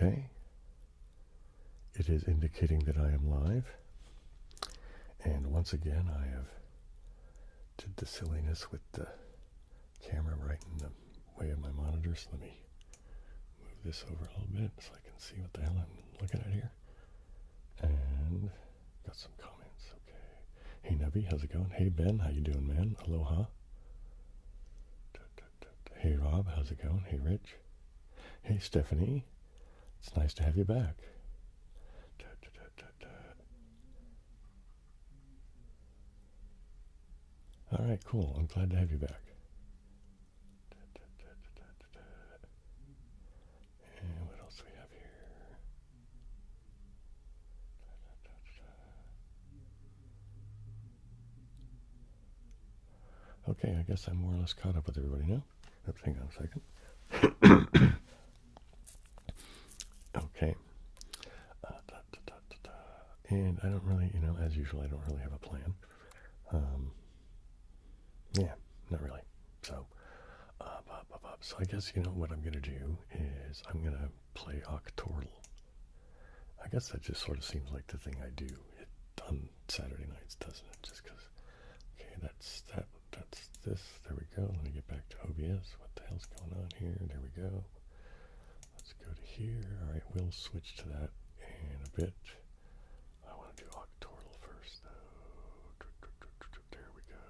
Okay. It is indicating that I am live. And once again, I have did the silliness with the camera right in the way of my monitor. So let me move this over a little bit so I can see what the hell I'm looking at here. And got some comments. Okay. Hey Nubby, how's it going? Hey Ben, how you doing, man? Aloha. Hey Rob, how's it going? Hey Rich. Hey Stephanie. It's nice to have you back. All right, cool. I'm glad to have you back. And what else do we have here? Okay, I guess I'm more or less caught up with everybody now. Oops, hang on a second. Okay. And I don't really, as usual, I don't really have a plan. Yeah, not really. So, so I guess, what I'm going to do is I'm going to play Octoral. I guess that just sort of seems like the thing I do on Saturday nights, doesn't it? Just because, okay, that's this. There we go. Let me get back to OBS. What the hell's going on here? There we go. Let's go to here. All right, we'll switch to that in a bit. I want to do Octoral first, though. There we go.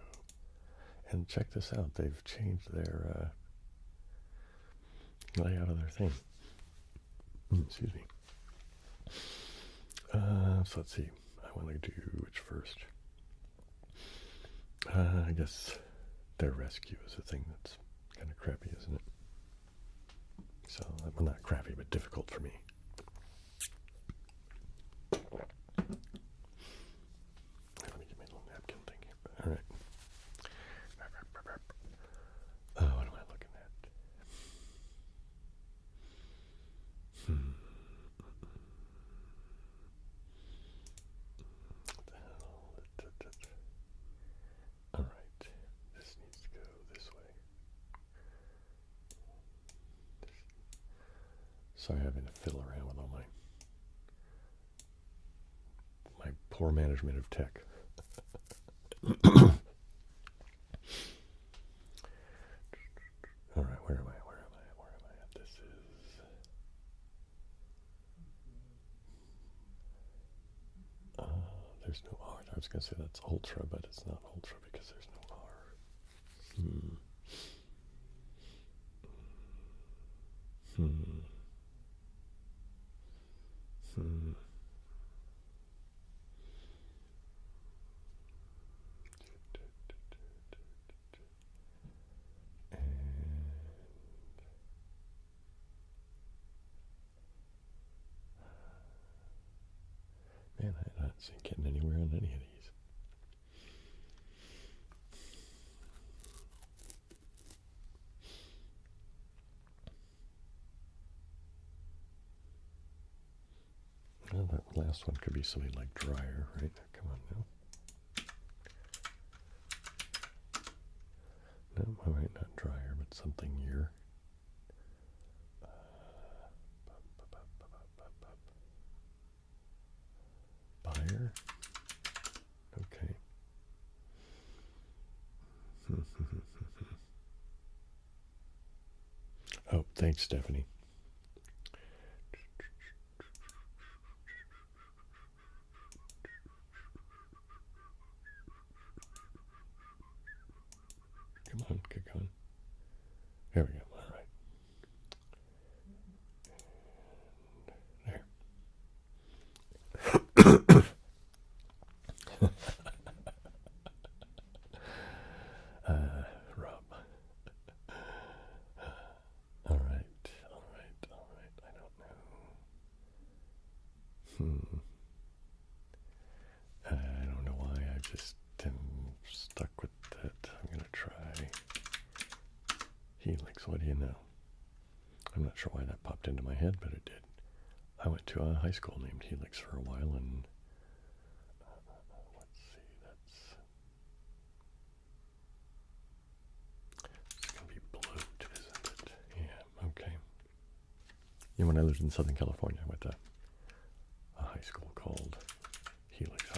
And check this out. They've changed their layout of their thing. Excuse me. So let's see. I want to do which first. I guess their rescue is a thing that's kind of crappy, isn't it? So, well, not crappy, but difficult for me. Let me get my little napkin thing here. All right. What am I looking at? All right. This needs to go this way. Sorry, having to fiddle around with all my poor management of tech. All right, where am I? This is... there's no R. I was going to say that's Ultra, but it's not Ultra because there's no R. Man, I'm not getting anywhere on any of these. Well, that last one could be something like dryer, right? Come on now. No, all right, not dryer, but something here. Buyer. Okay. Oh, thanks, Stephanie. Come on, get going. There we go. All right. Rob. All right. I don't know. I don't know why. I just am stuck with that. I'm going to try Helix. What do you know? I'm not sure why that popped into my head, but it did. I went to a high school named Helix for a while, and let's see, it's going to be bloat, isn't it? Yeah, okay. when I lived in Southern California, I went to a high school called Helix High.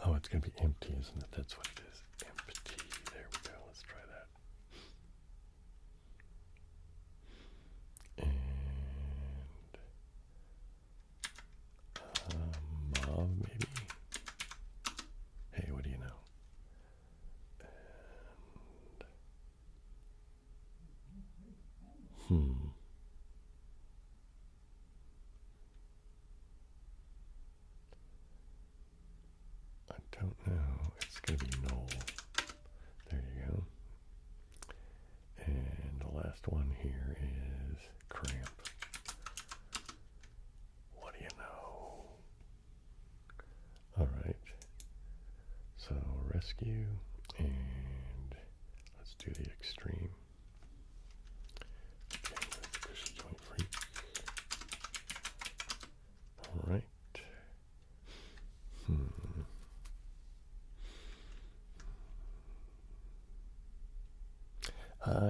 Oh, it's going to be empty, isn't it? That's what it is. Empty. There we go. Let's try that. And mauve, maybe? Hey, what do you know? And, I don't know. It's going to be null. There you go. And the last one here is cramp. What do you know? All right. So rescue, and let's do the extreme. Okay, let's push joint freak. All right.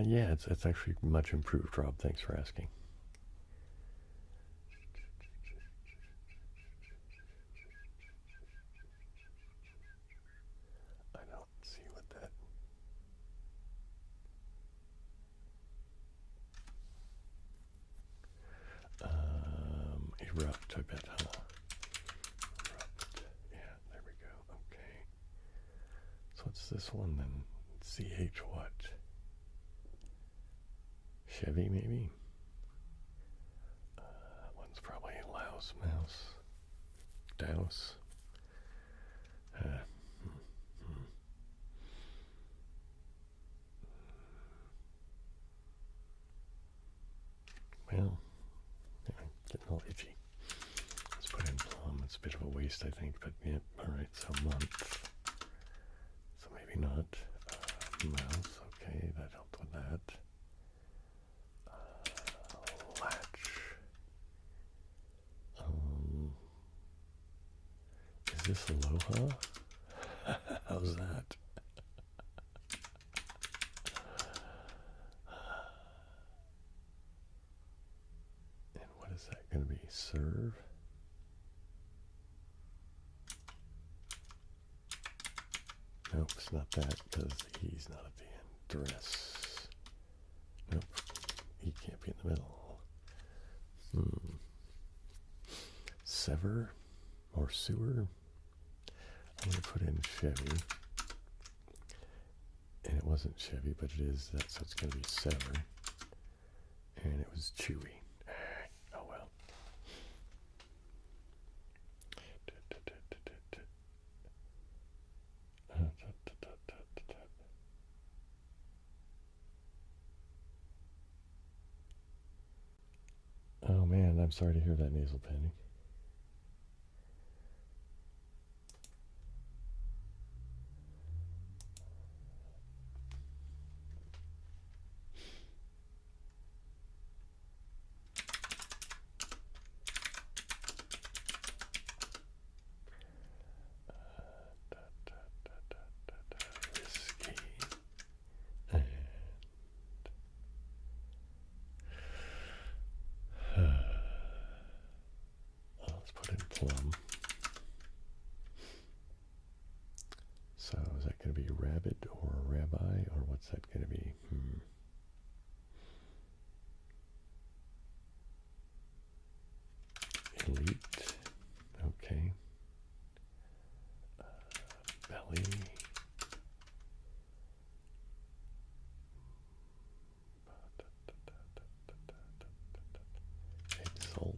Yeah, it's actually much improved, Rob. Thanks for asking. I don't see what that... erupt, I bet, huh? Erupt. Yeah, there we go. Okay. So what's this one then? CH what? Chevy, maybe? That one's probably Louse Mouse. Douse. Well, getting all itchy. Let's put in plum. It's a bit of a waste, I think, but yeah, alright, so month. So maybe not. Mouse, okay, that helped with that. Latch. Is this Aloha? How's that? And what is that going to be? Serve? Nope, it's not that because the E's not at the end. Dress. Nope, E can't be in the middle. Sever or sewer? I'm going to put in Chevy. And it wasn't Chevy, but it is that, so it's going to be Sever. And it was Chewy. Oh well. Oh man, I'm sorry to hear that, nasal panic. Let's put in plum. So is that going to be rabbit or rabbi, or what's that going to be? Elite. Okay. Belly. Exalt.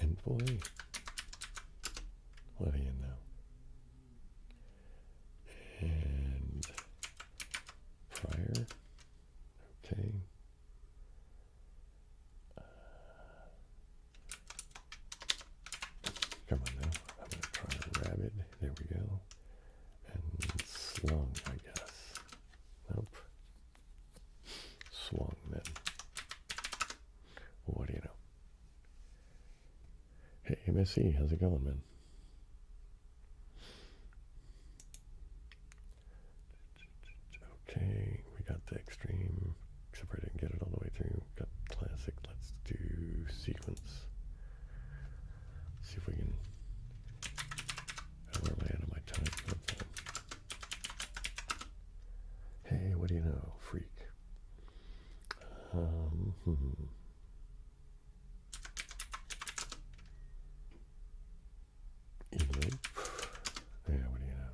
Envoy. What do you know? And prior. Okay. Come on now. I'm going to try rabid. There we go. And slung, I guess. Nope. Swung then. What do you know? Hey, MSC, how's it going, man? Okay, we got the extreme, except for I didn't get it all the way through. Got classic. Let's do sequence. See if we can. Where am I at on my time? Okay. Hey, what do you know, freak? Elope. Yeah, what do you know?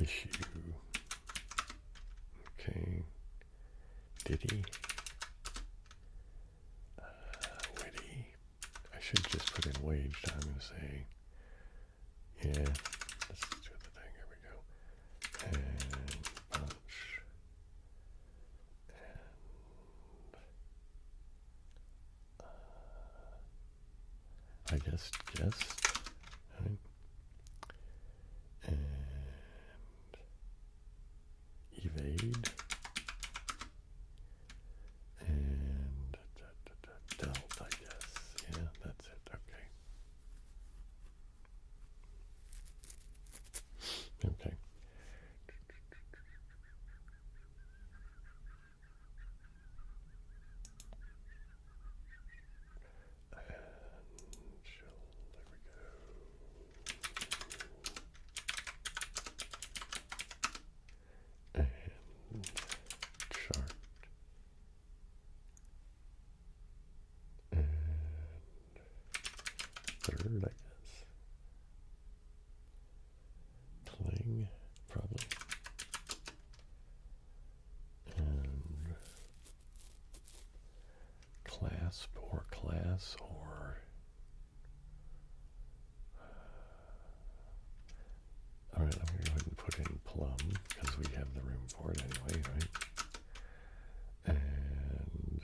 Issue. Okay. Diddy. Witty. I should just put in wage time. I'm going to say, yeah, let's do the thing. Here we go. And punch. And I guess guessed. Right? And evade. And dealt, I guess. Yeah, that's it. Okay. Okay. And chill. There we go. And chart. And third, I guess. Cling, probably. And clasp or class or all right, I'm going to go ahead and put in plum because we have the room for it anyway, right? And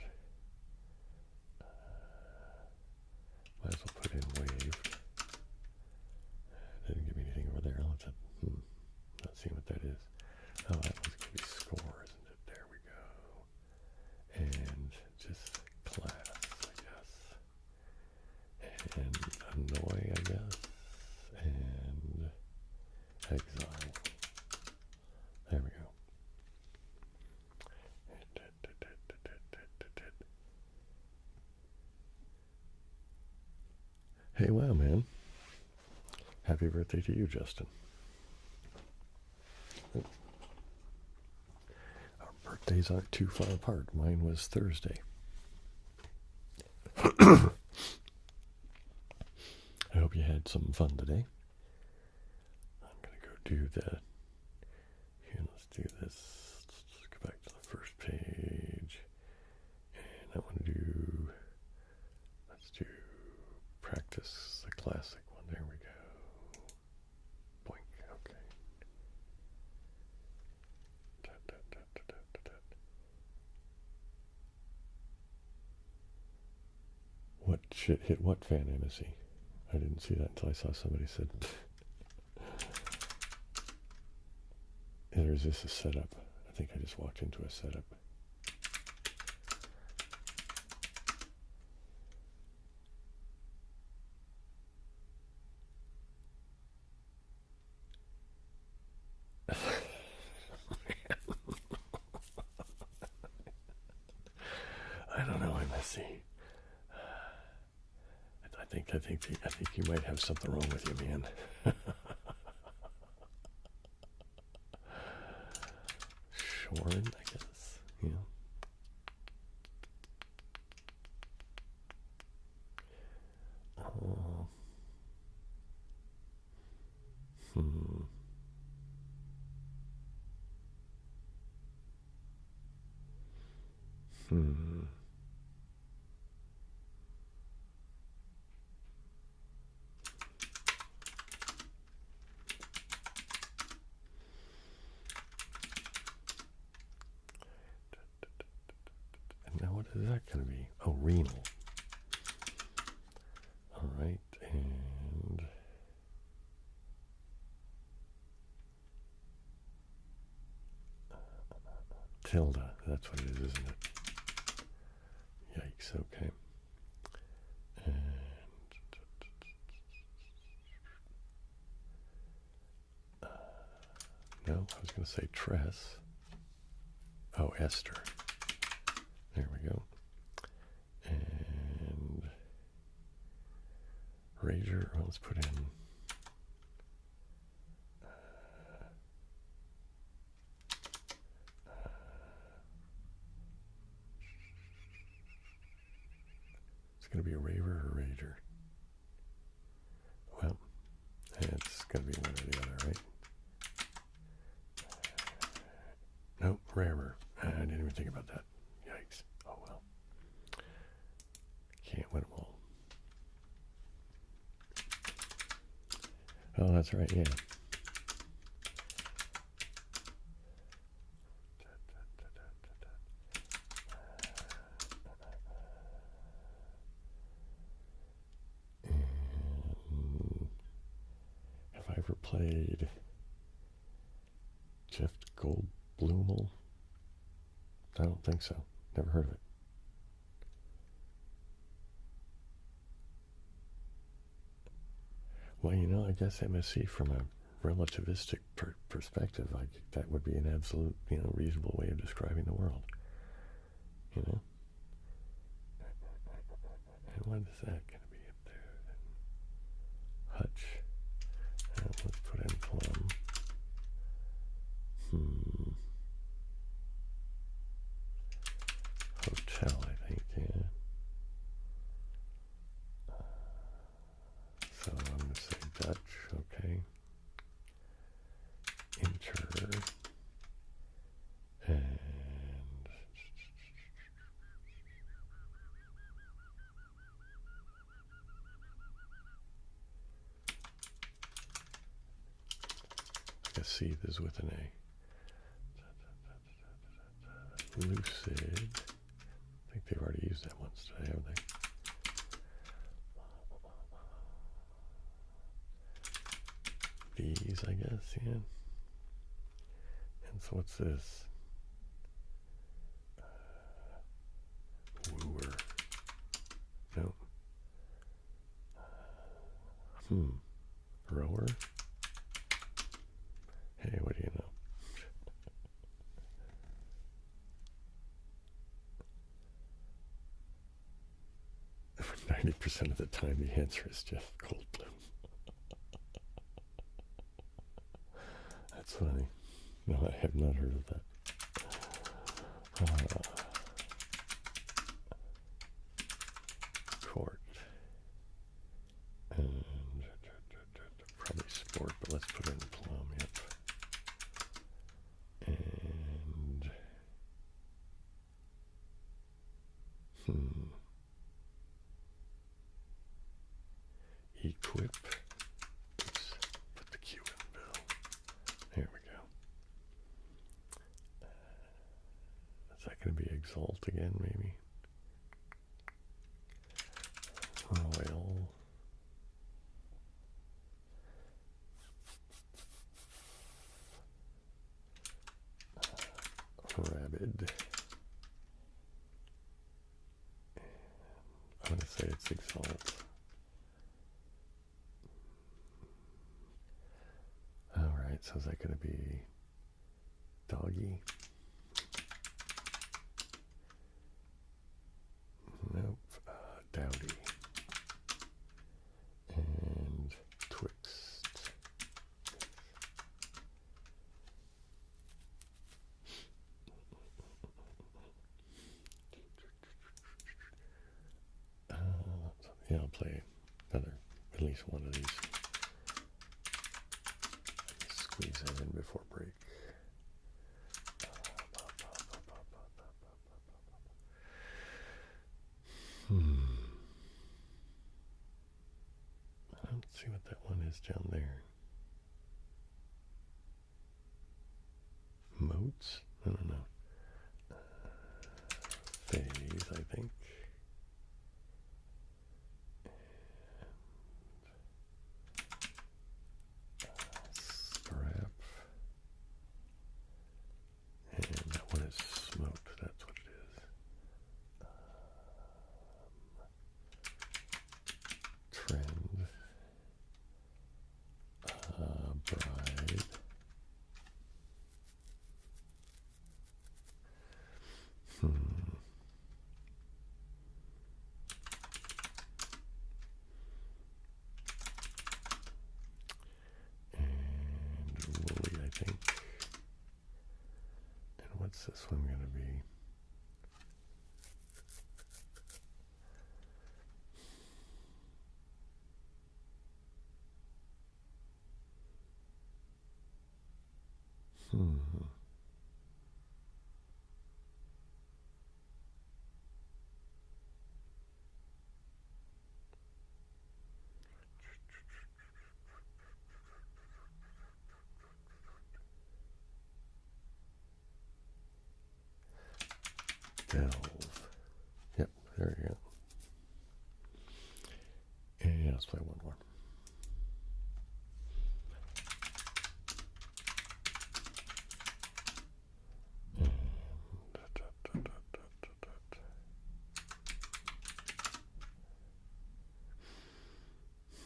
might as well put in waved. Didn't give me anything over there. Let's not see what that is. Oh, that one's going to be score, isn't it? There we go. And just class, I guess. And annoy, I guess. And exile. There we go. Hey, wow, man. Happy birthday to you, Justin. Our birthdays aren't too far apart. Mine was Thursday. I hope you had some fun today. I'm going to go do the... Here, let's do this. Let's go back to the first page. And I want to do... Let's do practice the classic one. There we go. Boink. Okay. What shit hit what fan, MSC? I didn't see that until I saw somebody said... Or is this a setup? I think I just walked into a setup. I don't know, MSC. I think you might have something wrong with you, man. Shorn, I guess. Yeah. And now what is that going to be? Oh, renal. All right, and tilde. That's what it is, isn't it? Yikes. Okay. And no, I was going to say Tress. Oh, Esther. There we go. And Rager, well, let's put in it's going to be a Raver or Rager. Well, it's going to be one or the other, right? Nope, rarer. I didn't even think about that. Yikes. Oh well. Can't win them all. Oh, that's right, yeah. And have I ever played Jeff Goldblumel? I don't think so. Never heard of it. Well, you know, I guess MSC from a relativistic perspective, like that would be an absolute, reasonable way of describing the world. You know? And what is that going to be up there then? Hutch. Let's put in Plum. Hotel, I think, yeah. So I'm going to say Dutch, okay. Enter. And I guess Seeth is with an A. Lucid. I think they've already used that once today, haven't they? These, I guess, yeah. And so what's this? Wooer. No. Rower? Hey, what do you know? 90% of the time the answer is Jeff Goldblum. That's funny. No, I have not heard of that. Court. And probably Sport, but let's put in Plum, yep. And Equip. Oops, put the Q in Bill. There we go. Is that going to be Exalt again, maybe? Royal. Rabid. I'm going to say it's Exalt. Alright, so is that going to be Doggy? Nope. Dowdy. And Twixt. Yeah, I'll play another, at least one of these. Squeeze that in before break. I don't see what that one is down there. Moats? I don't know. Phase, I Hmm. And woolly, I think. And what's this one going to be? Hmm. Delve. Yep, there you go. And let's play one more.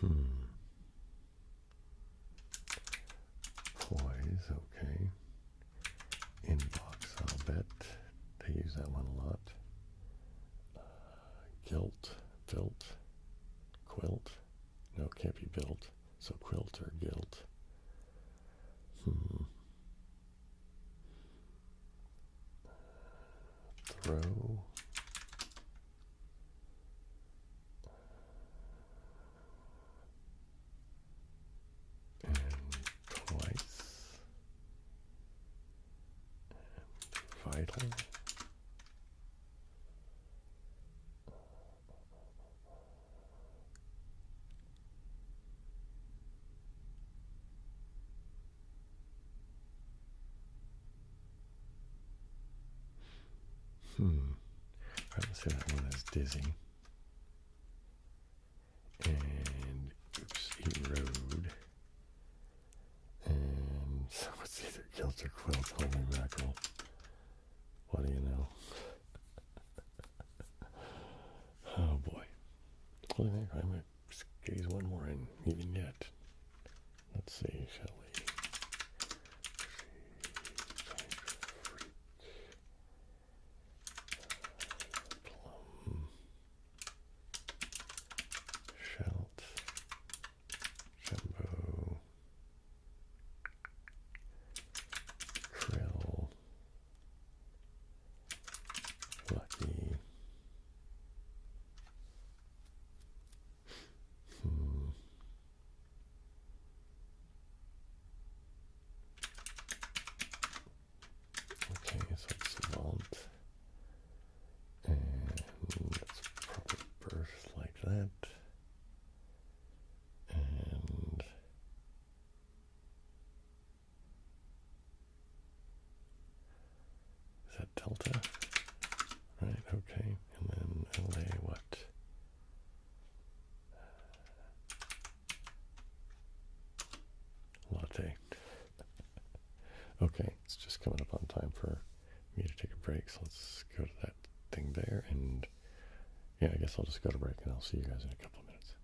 Hmm. Poise, okay. Inbox, I'll bet. They use that one a lot. Gilt, built, quilt. No, it can't be built. So quilt or gilt. Hmm. Throw. And twice. And vital. Alright, let's see that one is dizzy. And oops, erode. And so it's either gilt or quilt. Holy mackerel. What do you know? Oh boy. Well, I might squeeze one more in even yet. Let's see, shall we? Plum. Shalt. Jumbo. Krill. Lucky. Okay, so it's vault. And let's probably burst like that. And is that delta? Right, okay. And then LA what? Latte. Okay, it's just coming up on time for me to take a break, so let's go to that thing there, and yeah, I guess I'll just go to break and I'll see you guys in a couple of minutes.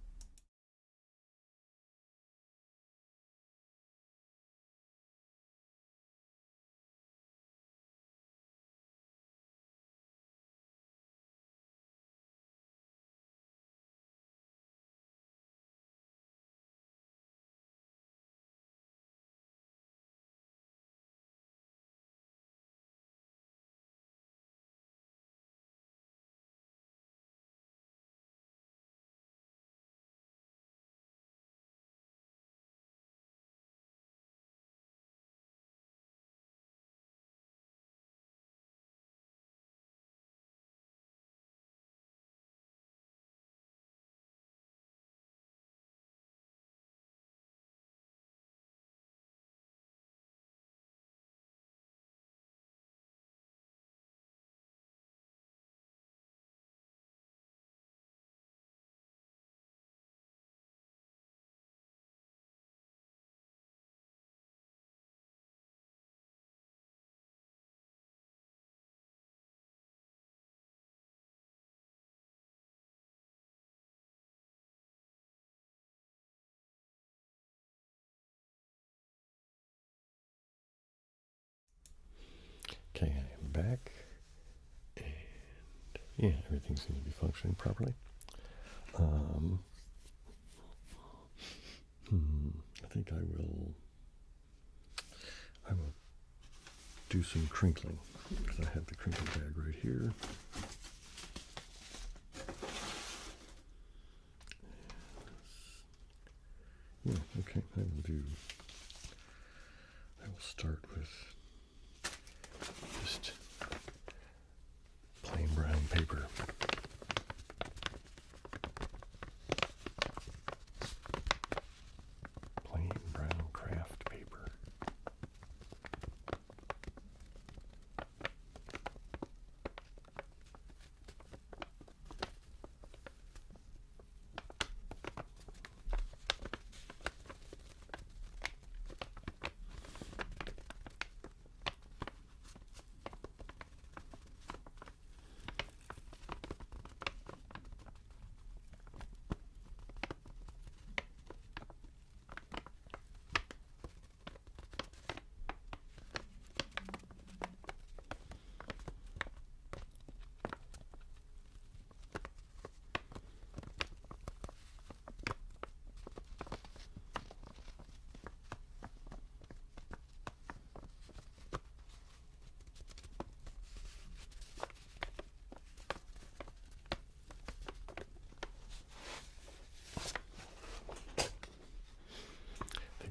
Okay, I am back, Yeah, everything seems to be functioning properly. I think I will do some crinkling, because I have the crinkle bag right here. Yeah, okay, I will start with just plain brown paper. Plain brown craft paper.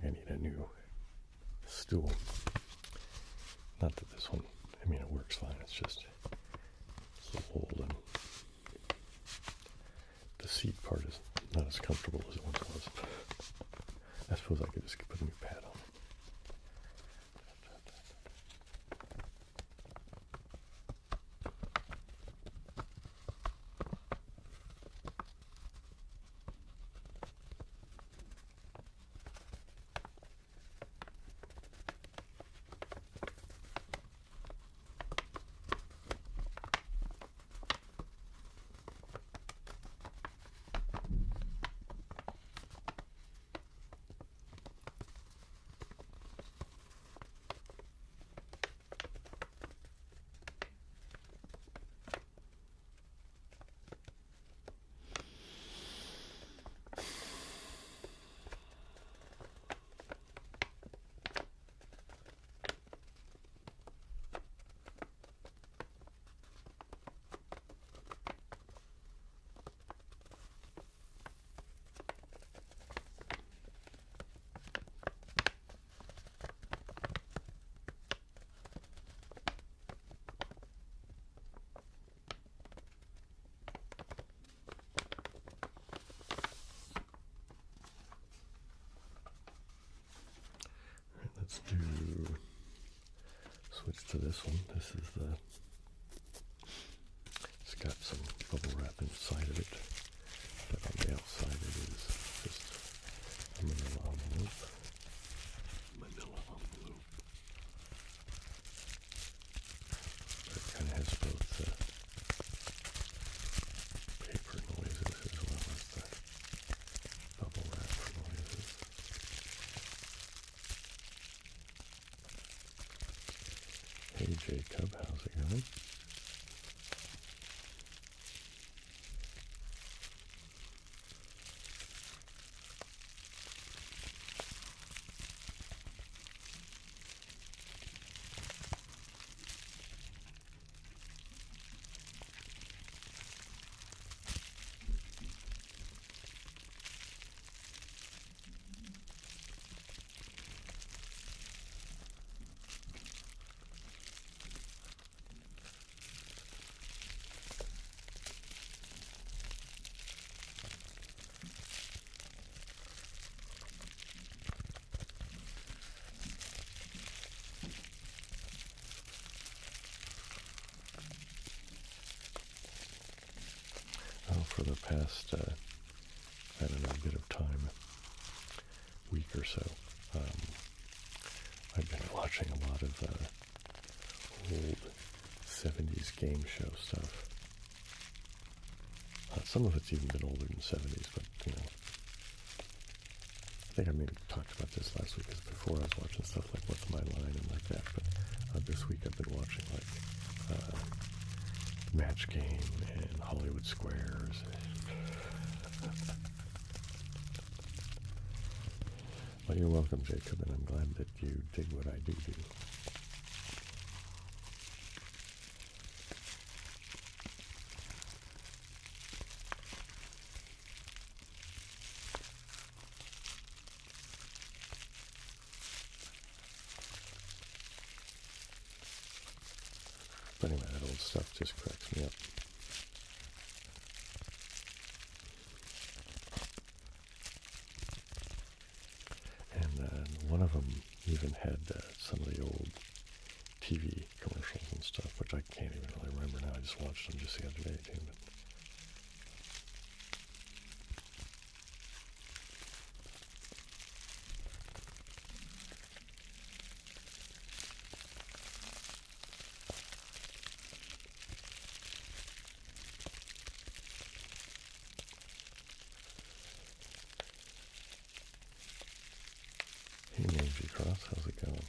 I need a new stool. Not that this one, I mean, it works fine. It's just it's a little old, and the seat part is not as comfortable as it once was. I suppose I could just put a new pad on it. Let's switch to this one. This is it's got some bubble wrap inside of it, but on the outside it is just a manila envelope. But it kind of has both paper noises as well as the bubble wrap noises. Hey Jacob, how's it going? For the past, I don't know, a bit of time, week or so, I've been watching a lot of old 70s game show stuff. Some of it's even been older than 70s, but, you know, I think I maybe talked about this last week, because before I was watching stuff like What's My Line and like that, but this week I've been watching like Match Game and Hollywood Squares. Well, you're welcome, Jacob, and I'm glad that you dig what I do. But anyway, that old stuff just cracks me up. And one of them even had some of the old TV commercials and stuff, which I can't even really remember now. I just watched them just the other day, too. But hey, Mangy Cross, how's it going?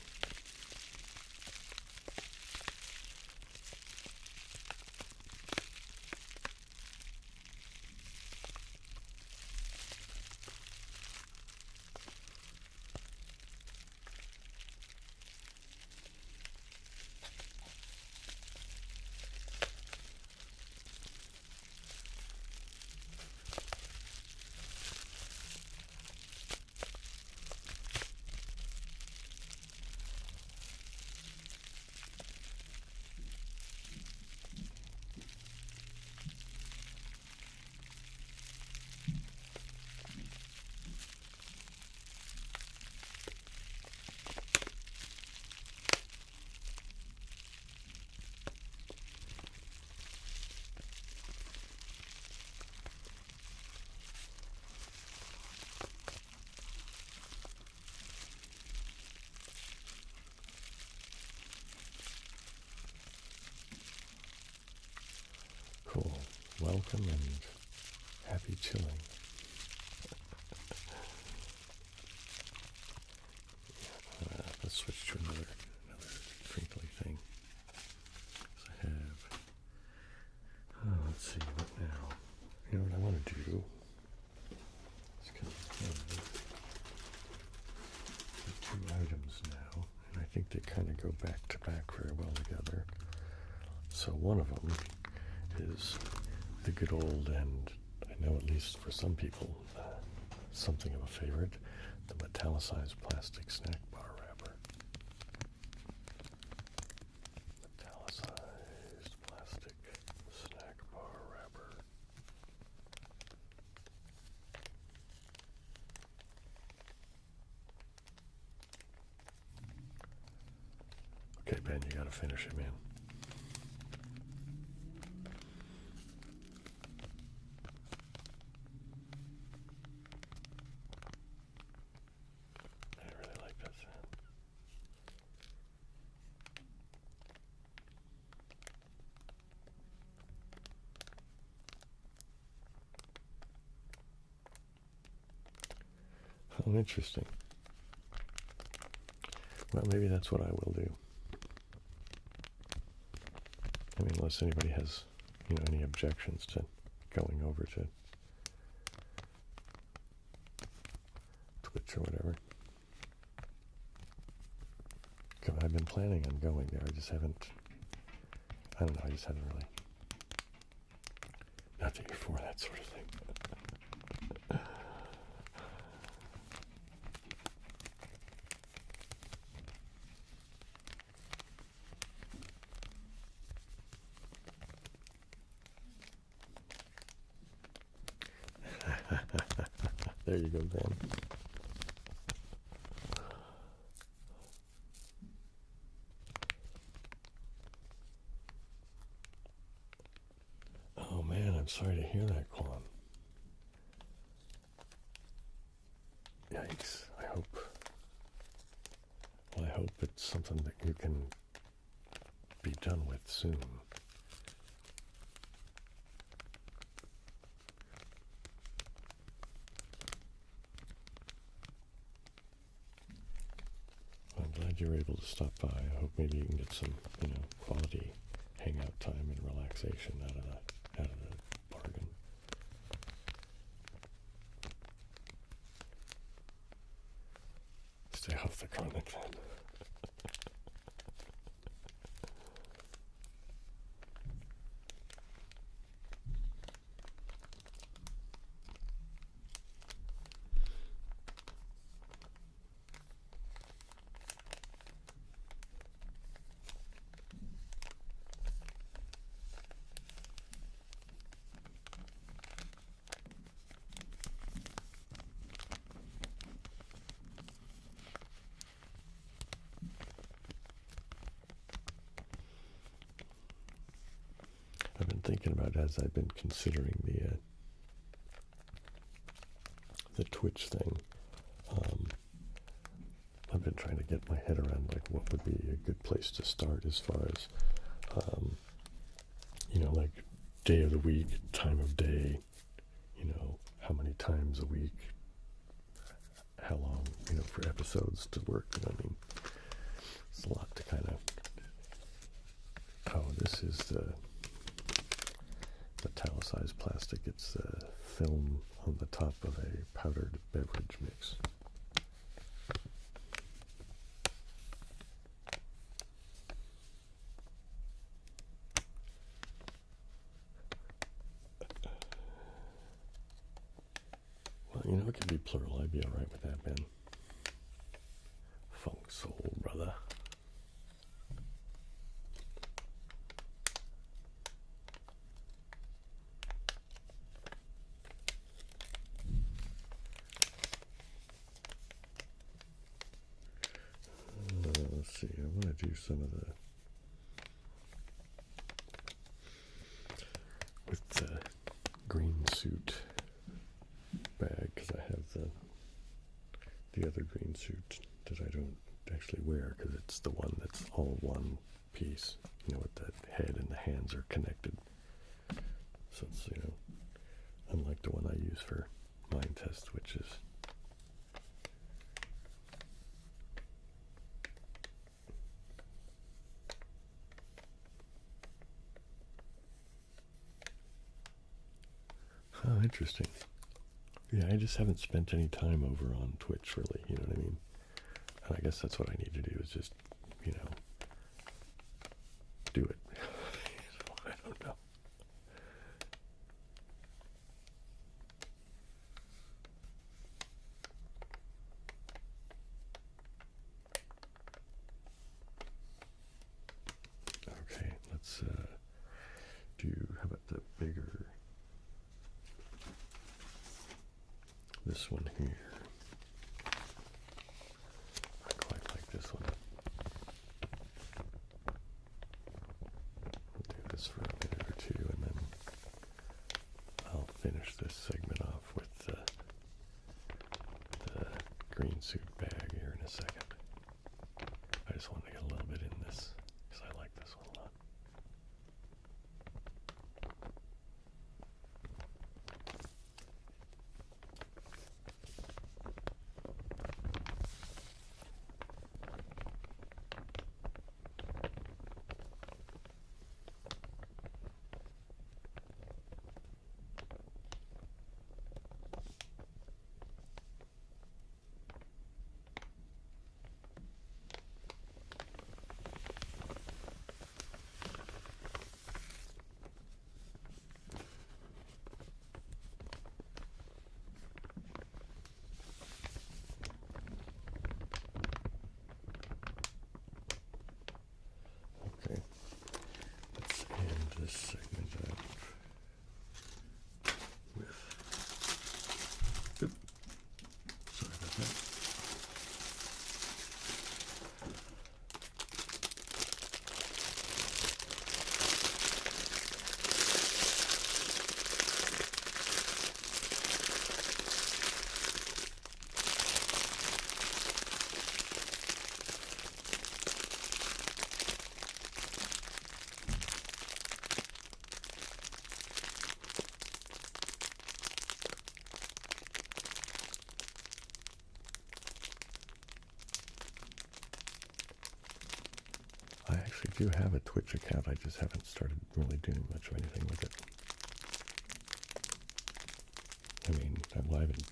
Cool. Welcome and happy chilling. Let's switch to another crinkly thing. So I have, let's see, what now? You know what I want to do? It's kind of two items now, and I think they kind of go back to back very well together. So one of them is the good old, and I know at least for some people, something of a favorite, the metallicized plastic snack bar wrapper. Metallicized plastic snack bar wrapper. Okay, Ben, you gotta finish it, man. Oh, interesting. Well, maybe that's what I will do. I mean, unless anybody has, any objections to going over to Twitch or whatever. Because I've been planning on going there. I just haven't really. Not that you're for that sort of thing. There you go, Ben. Oh man, I'm sorry to hear that, Quan. Yikes. I hope it's something that you can be done with soon. I'm glad you were able to stop by. I hope maybe you can get some, quality hangout time and relaxation out of the bargain. Stay off the chronic then. I've been thinking about, as I've been considering the Twitch thing, I've been trying to get my head around like what would be a good place to start as far as, like day of the week, time of day, how many times a week, how long, for episodes to work. I mean, it's a lot to kind of. Oh, this is the metallicized plastic. It's the film on the top of a powdered beverage mix. Well, it could be plural. I'd be all right with that, Ben. Funk soul, brother. Let's see, I want to do some of with the green suit bag, because I have the other green suit that I don't actually wear, because it's the one that's all one piece, with the head and the hands are connected. So it's, unlike the one I use for mind test, which is interesting. Yeah, I just haven't spent any time over on Twitch, really, you know what I mean? And I guess that's what I need to do, is just, do it. I don't know. Okay, let's how about the bigger, this one here. I quite like this one. We'll do this for a minute or two, and then I'll finish this segment off with the green suit bag here in a second. I just want to get a little bit in this, because I like this one a lot. actually do have a Twitch account. I just haven't started really doing much of anything with it. I mean, I haven't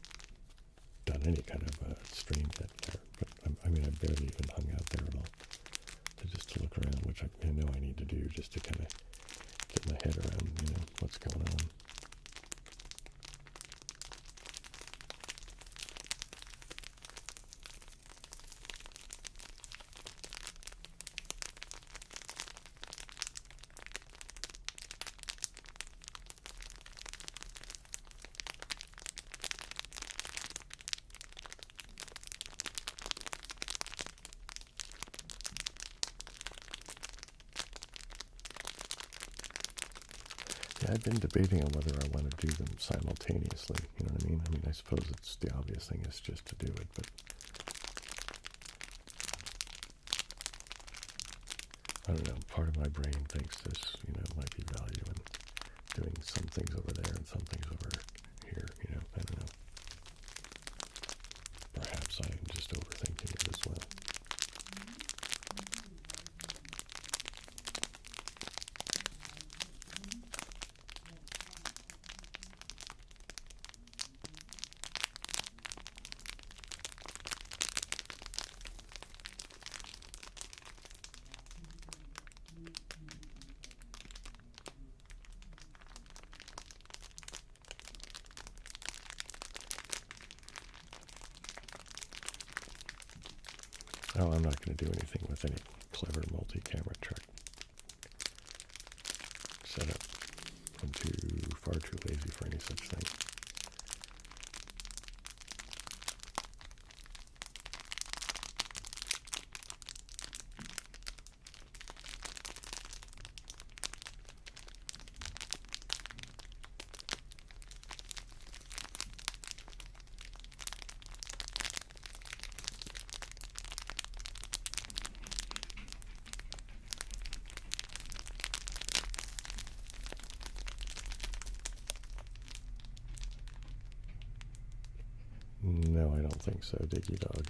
done any kind of stream yet there, but I mean, I barely even hung out there at all. Just to look around, which I know I need to do just to kind of get my head around, what's going on. Yeah, I've been debating on whether I want to do them simultaneously, you know what I mean? I mean, I suppose it's the obvious thing is just to do it, but I don't know, part of my brain thinks this, might be value in doing some things over there and some things over here, I don't know. Perhaps I am just overthinking it as well. Oh, I'm not going to do anything with any clever multi-camera track setup. I'm far too lazy for any such thing. No, I don't think so, Diggy Dog.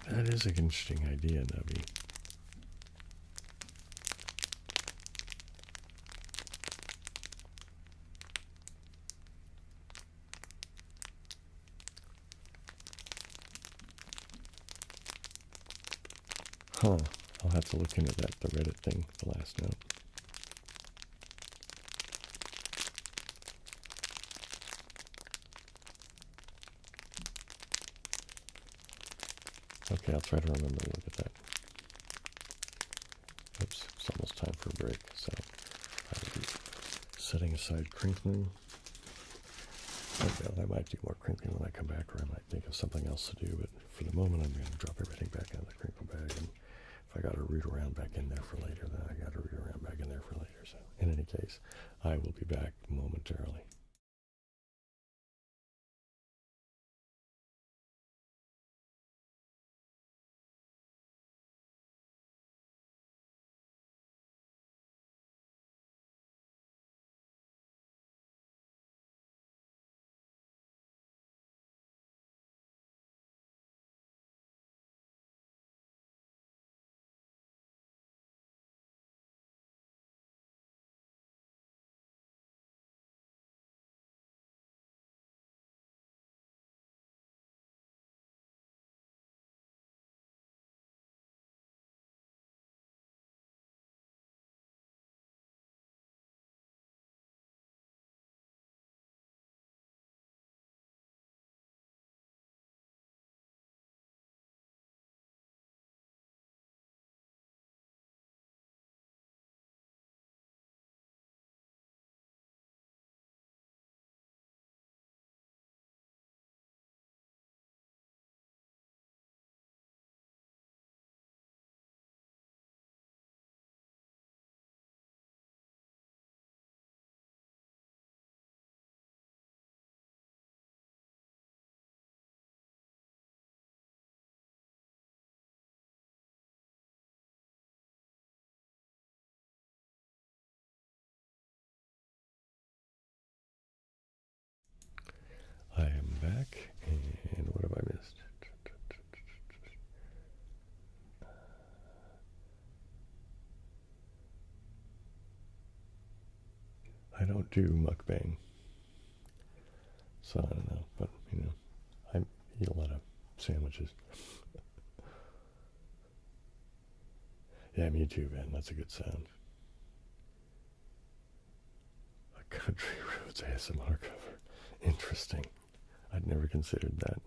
That is an interesting idea, Nubby. Huh. I'll have to look into the Reddit thing, the last note. Okay, I'll try to remember to look at that. Oops, it's almost time for a break, so I will be setting aside crinkling. I might do more crinkling when I come back, or I might think of something else to do, but for the moment I'm going to drop everything back in the crinkle bag, and if I got to root around back in there for later, then I got to root around back in there for later. So in any case, I will be back momentarily. back, and what have I missed? I don't do mukbang, so I don't know, but you know, I eat a lot of sandwiches. Yeah, me too, man. That's a good sound. A Country Roads ASMR cover. Interesting. I'd never considered that.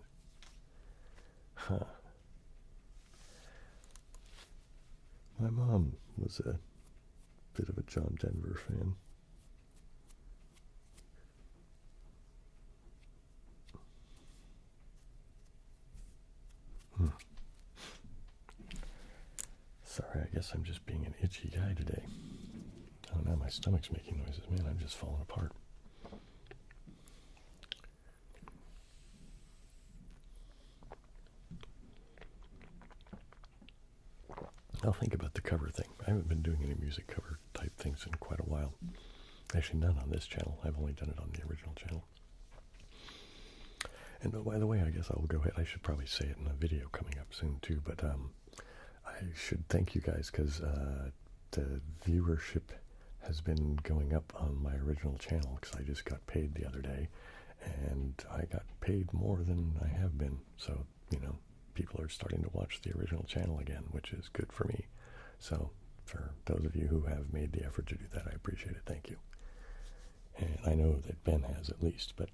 Huh. My mom was a bit of a John Denver fan. Sorry, I guess I'm just being an itchy guy today. Oh, now my stomach's making noises. Man, I'm just falling apart. I'll think about the cover thing. I haven't been doing any music cover type things in quite a while. Actually, none on this channel. I've only done it on the original channel. And oh, by the way, I guess I'll go ahead. I should probably say it in a video coming up soon too, but I should thank you guys because the viewership has been going up on my original channel because I just got paid the other day, and I got paid more than I have been. So, you know, people are starting to watch the original channel again, which is good for me. So for those of you who have made the effort to do that, I appreciate it. Thank you. And I know that Ben has at least, but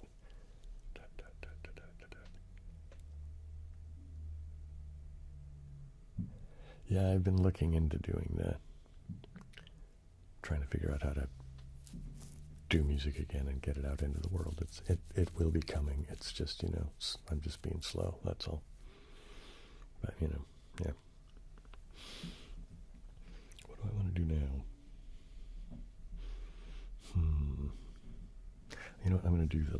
yeah, I've been looking into doing that, trying to figure out how to do music again and get it out into the world. It will be coming. It's just, you know, I'm just being slow, that's all. But, you know, yeah. What do I want to do now? You know what, I'm going to do the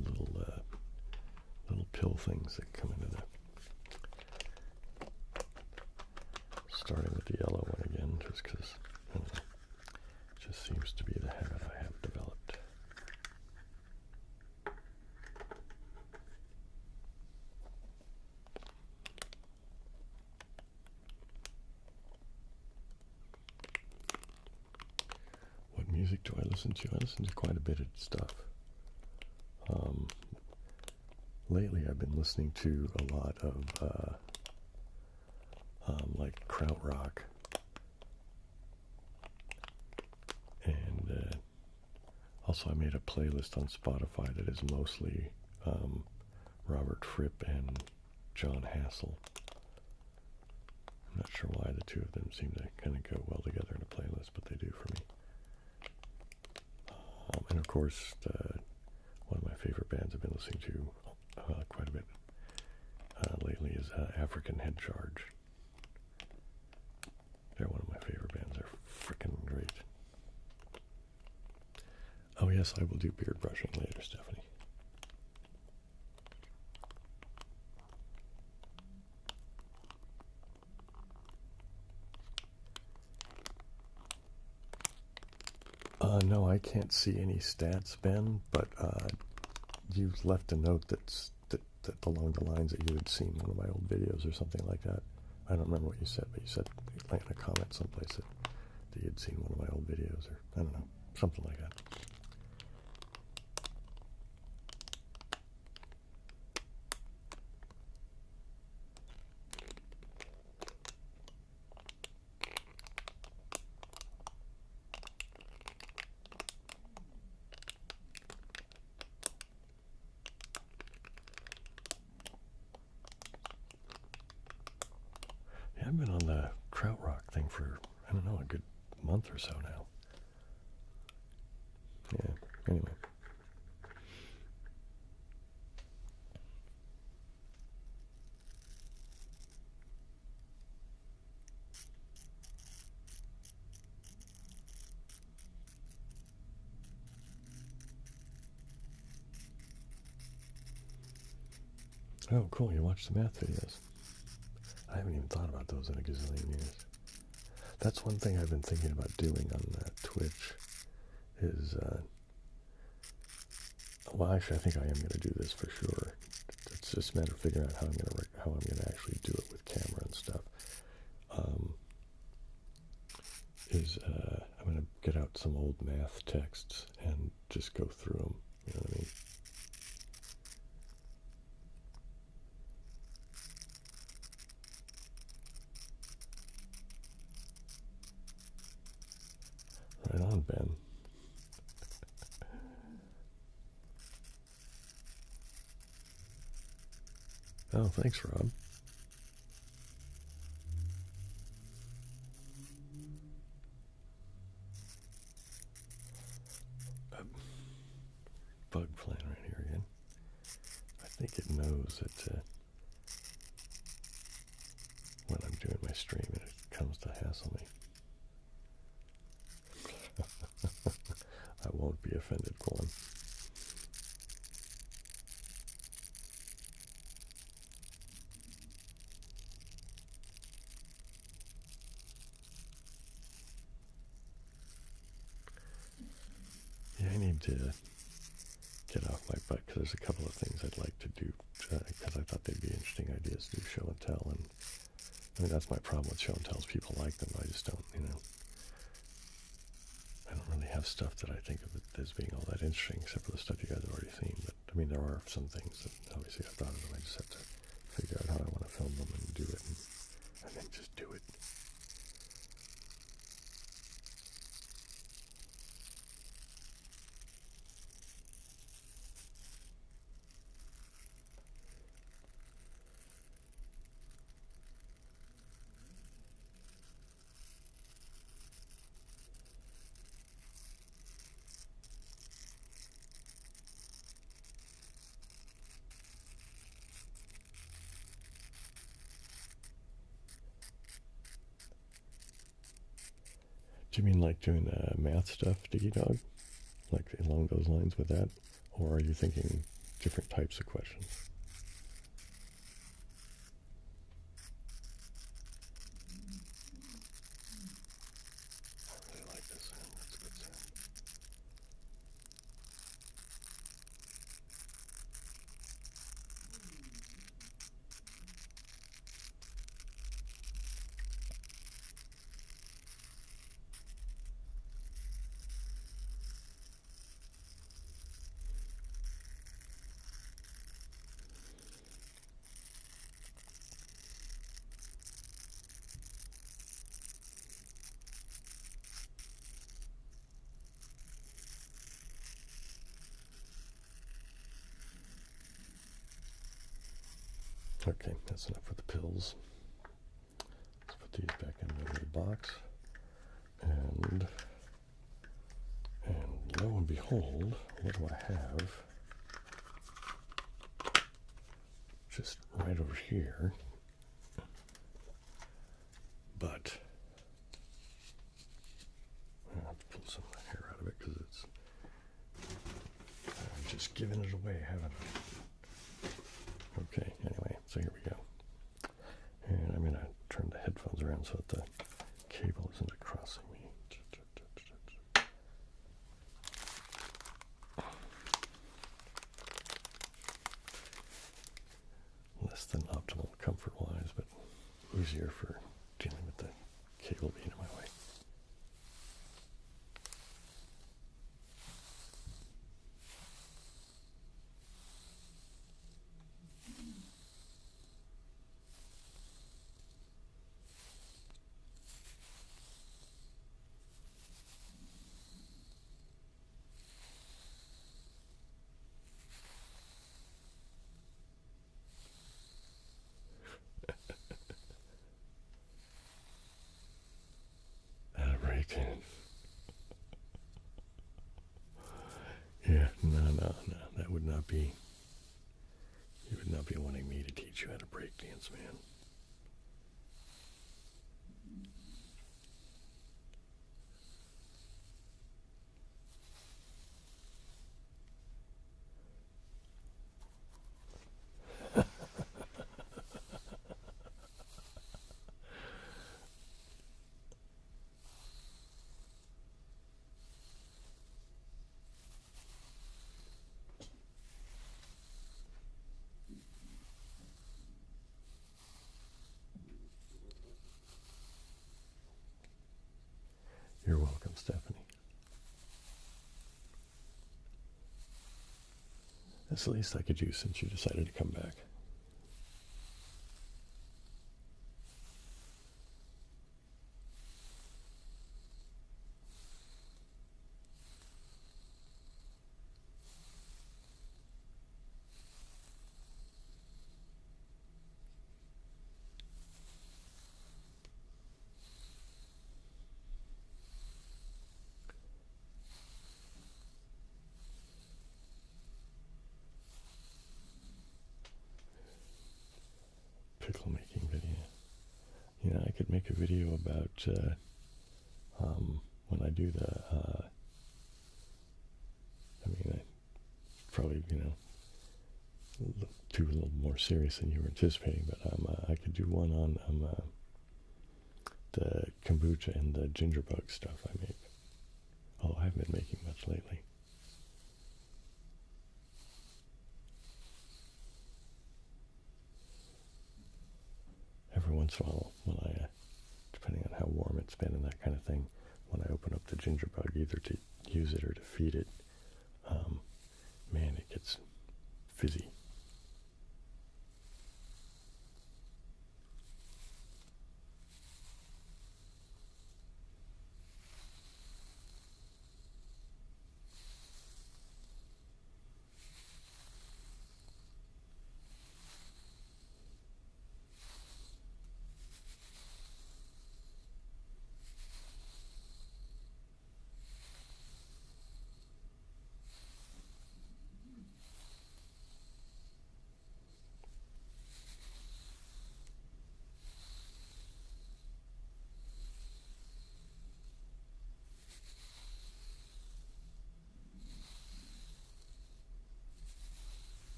little pill things that come into the... Starting with the yellow one again, just because it just seems to be the habit I have developed. What music do I listen to? I listen to quite a bit of stuff. Lately I've been listening to a lot of like krautrock, and also I made a playlist on Spotify that is mostly Robert Fripp and John Hassel. I'm not sure why the two of them seem to kind of go well together in a playlist, but they do for me. And of course, one of my favorite bands I've been listening to quite a bit lately is African Head Charge. They're one of my favorite bands. They're freaking great. Oh yes, I will do beard brushing later, Stephanie. No, I can't see any stats, Ben, but you left a note that along the lines that you had seen one of my old videos or something like that. I don't remember what you said, but you said like in a comment someplace that you had seen one of my old videos, or I don't know, something like that. I've been on the krautrock thing for, I don't know, a good month or so now. Yeah, anyway. Oh, cool, you watch the math videos. I haven't even thought about those in a gazillion years. That's one thing I've been thinking about doing on Twitch is, well, actually, I think I am going to do this for sure. It's just a matter of figuring out how I'm gonna actually do it with camera and stuff. I'm gonna get out some old math texts and just go through them. You know what I mean? Right on, Ben. Oh, thanks, Rob. Bug playing right here again. I think it knows that when I'm doing my stream and it comes to hassle me. I won't be offended, Colin. Yeah, I need to get off my butt because there's a couple of things I'd like to do because I thought they'd be interesting ideas to do show and tell. And I mean, that's my problem with show and tells. People like them. I just don't, I don't really have stuff that I think of as being all that interesting except for the stuff you guys have already seen. But I mean, there are some things that obviously I've thought of them. I just have to figure out how I want to film them and do it and then just do it. Do you mean like doing math stuff, Diggy Dog? Like along those lines with that? Or are you thinking different types of questions? I really like this sound. That's a good sound. Okay, that's enough for the pills. Let's put these back in the box. And lo and behold, what do I have? Just right over here. But I have to pull some of the hair out of it because I've just given it away, haven't I? Okay, anyway, so here we go. And I'm going to turn the headphones around so that the cable isn't crossing me. Less than optimal comfort-wise, but easier for dealing with the cable being in my way. Yeah, no. That would not be. You would not be wanting me to teach you how to break dance, man. You're welcome, Stephanie. That's the least I could do since you decided to come back. Pickle making video. You know, I could make a video about when I do the. I mean, I probably too a little more serious than you were anticipating, but I could do one on the kombucha and the ginger bug stuff I make. Although I haven't been making much lately. Every once in a while, when I, depending on how warm it's been and that kind of thing, when I open up the ginger bug, either to use it or to feed it, man, it gets fizzy.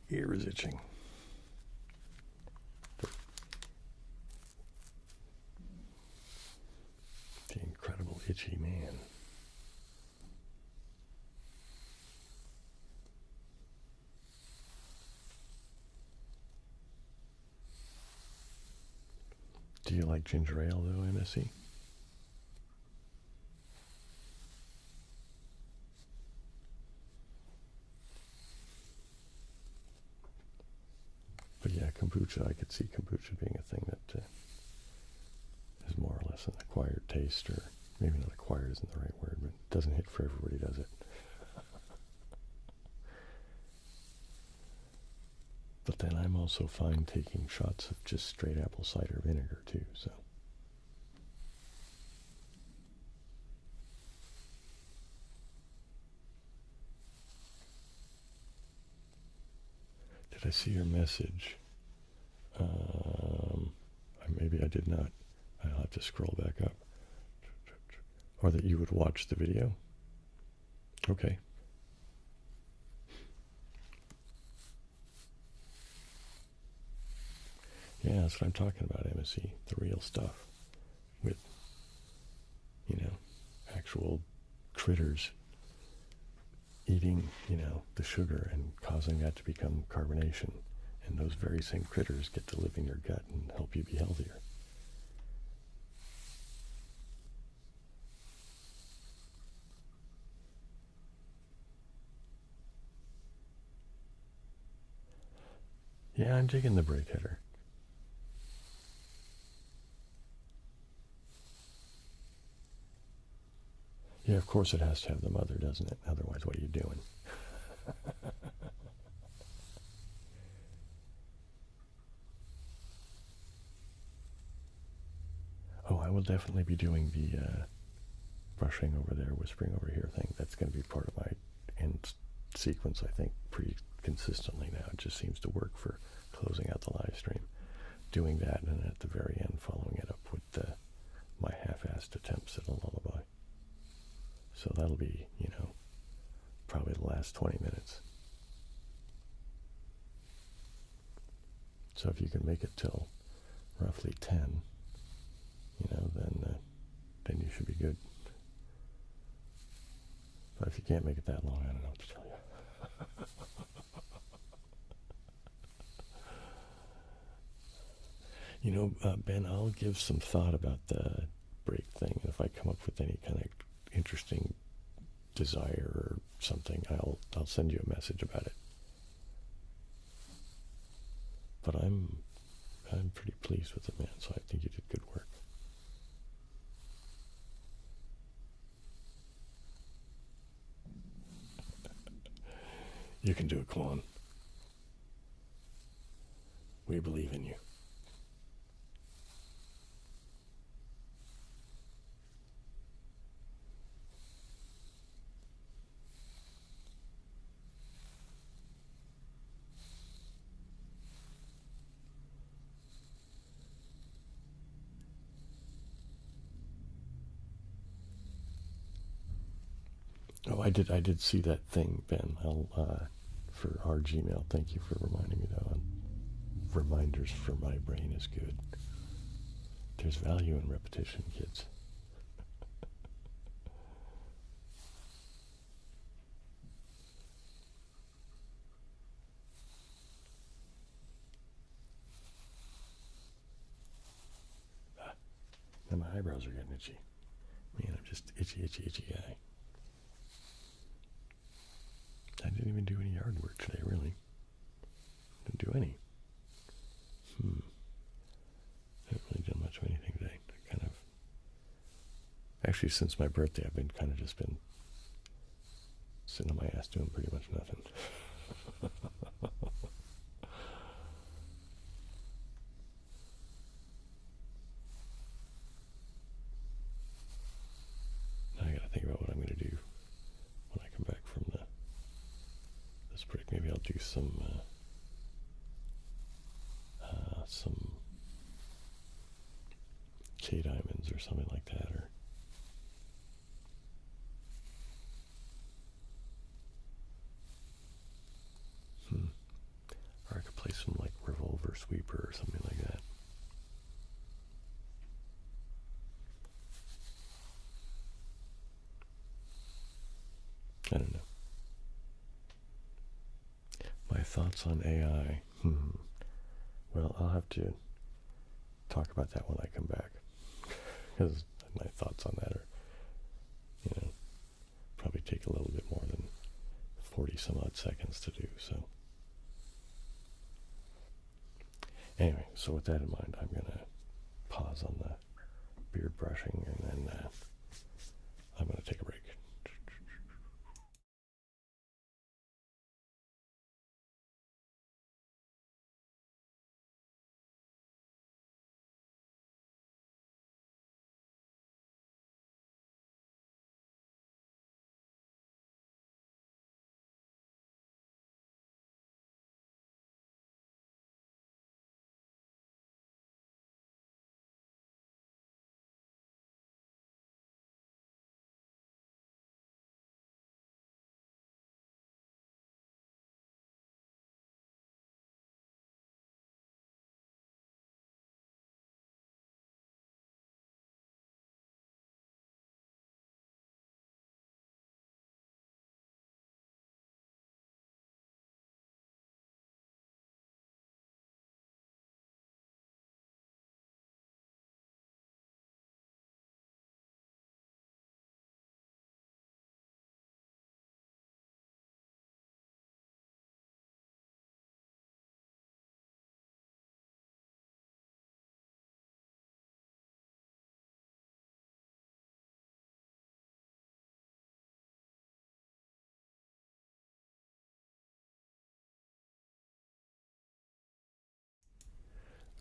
Ear is itching. The incredible itchy man. Do you like ginger ale though, MSC? But yeah, kombucha, I could see kombucha being a thing that is more or less an acquired taste, or maybe not acquired isn't the right word, but it doesn't hit for everybody, does it? But then I'm also fine taking shots of just straight apple cider vinegar too, so. Did I see your message? Maybe I did not. I'll have to scroll back up. Or that you would watch the video? Okay. Yeah, that's what I'm talking about, MSC. The real stuff. With, actual critters eating, the sugar and causing that to become carbonation. And those very same critters get to live in your gut and help you be healthier. Yeah, I'm digging the break header. Yeah, of course it has to have the mother, doesn't it? Otherwise, what are you doing? Oh, I will definitely be doing the brushing over there, whispering over here thing. That's going to be part of my end sequence, I think, pretty consistently now. It just seems to work for closing out the live stream. Doing that, and at the very end, following it up with my half-assed attempts at a lullaby. So that'll be, probably the last 20 minutes. So if you can make it till roughly 10, then you should be good. But if you can't make it that long, I don't know what to tell you. Ben, I'll give some thought about the break thing, and if I come up with any kind of interesting desire or something, I'll send you a message about it. But I'm pretty pleased with it, man, so I think you did good work. You can do it, Kwan. We believe in you. Oh, I did see that thing, Ben. I'll for our Gmail. Thank you for reminding me, though. Reminders for my brain is good. There's value in repetition, kids. Now my eyebrows are getting itchy. Man, I'm just itchy guy. I didn't even do any yard work today, really. Didn't do any. Haven't really done much of anything today. Actually, since my birthday, I've been just been sitting on my ass doing pretty much nothing. Now I gotta think about what I'm gonna do when I come back from this break. Maybe I'll do some K-diamonds or something like that, or I could play some like Revolver Sweeper or something like that. I don't know. My thoughts on AI. Well, I'll have to talk about that when I come back, because my thoughts on that are, probably take a little bit more than 40 some odd seconds to do. So anyway, so with that in mind, I'm gonna pause on the beard brushing, and then I'm gonna take a break.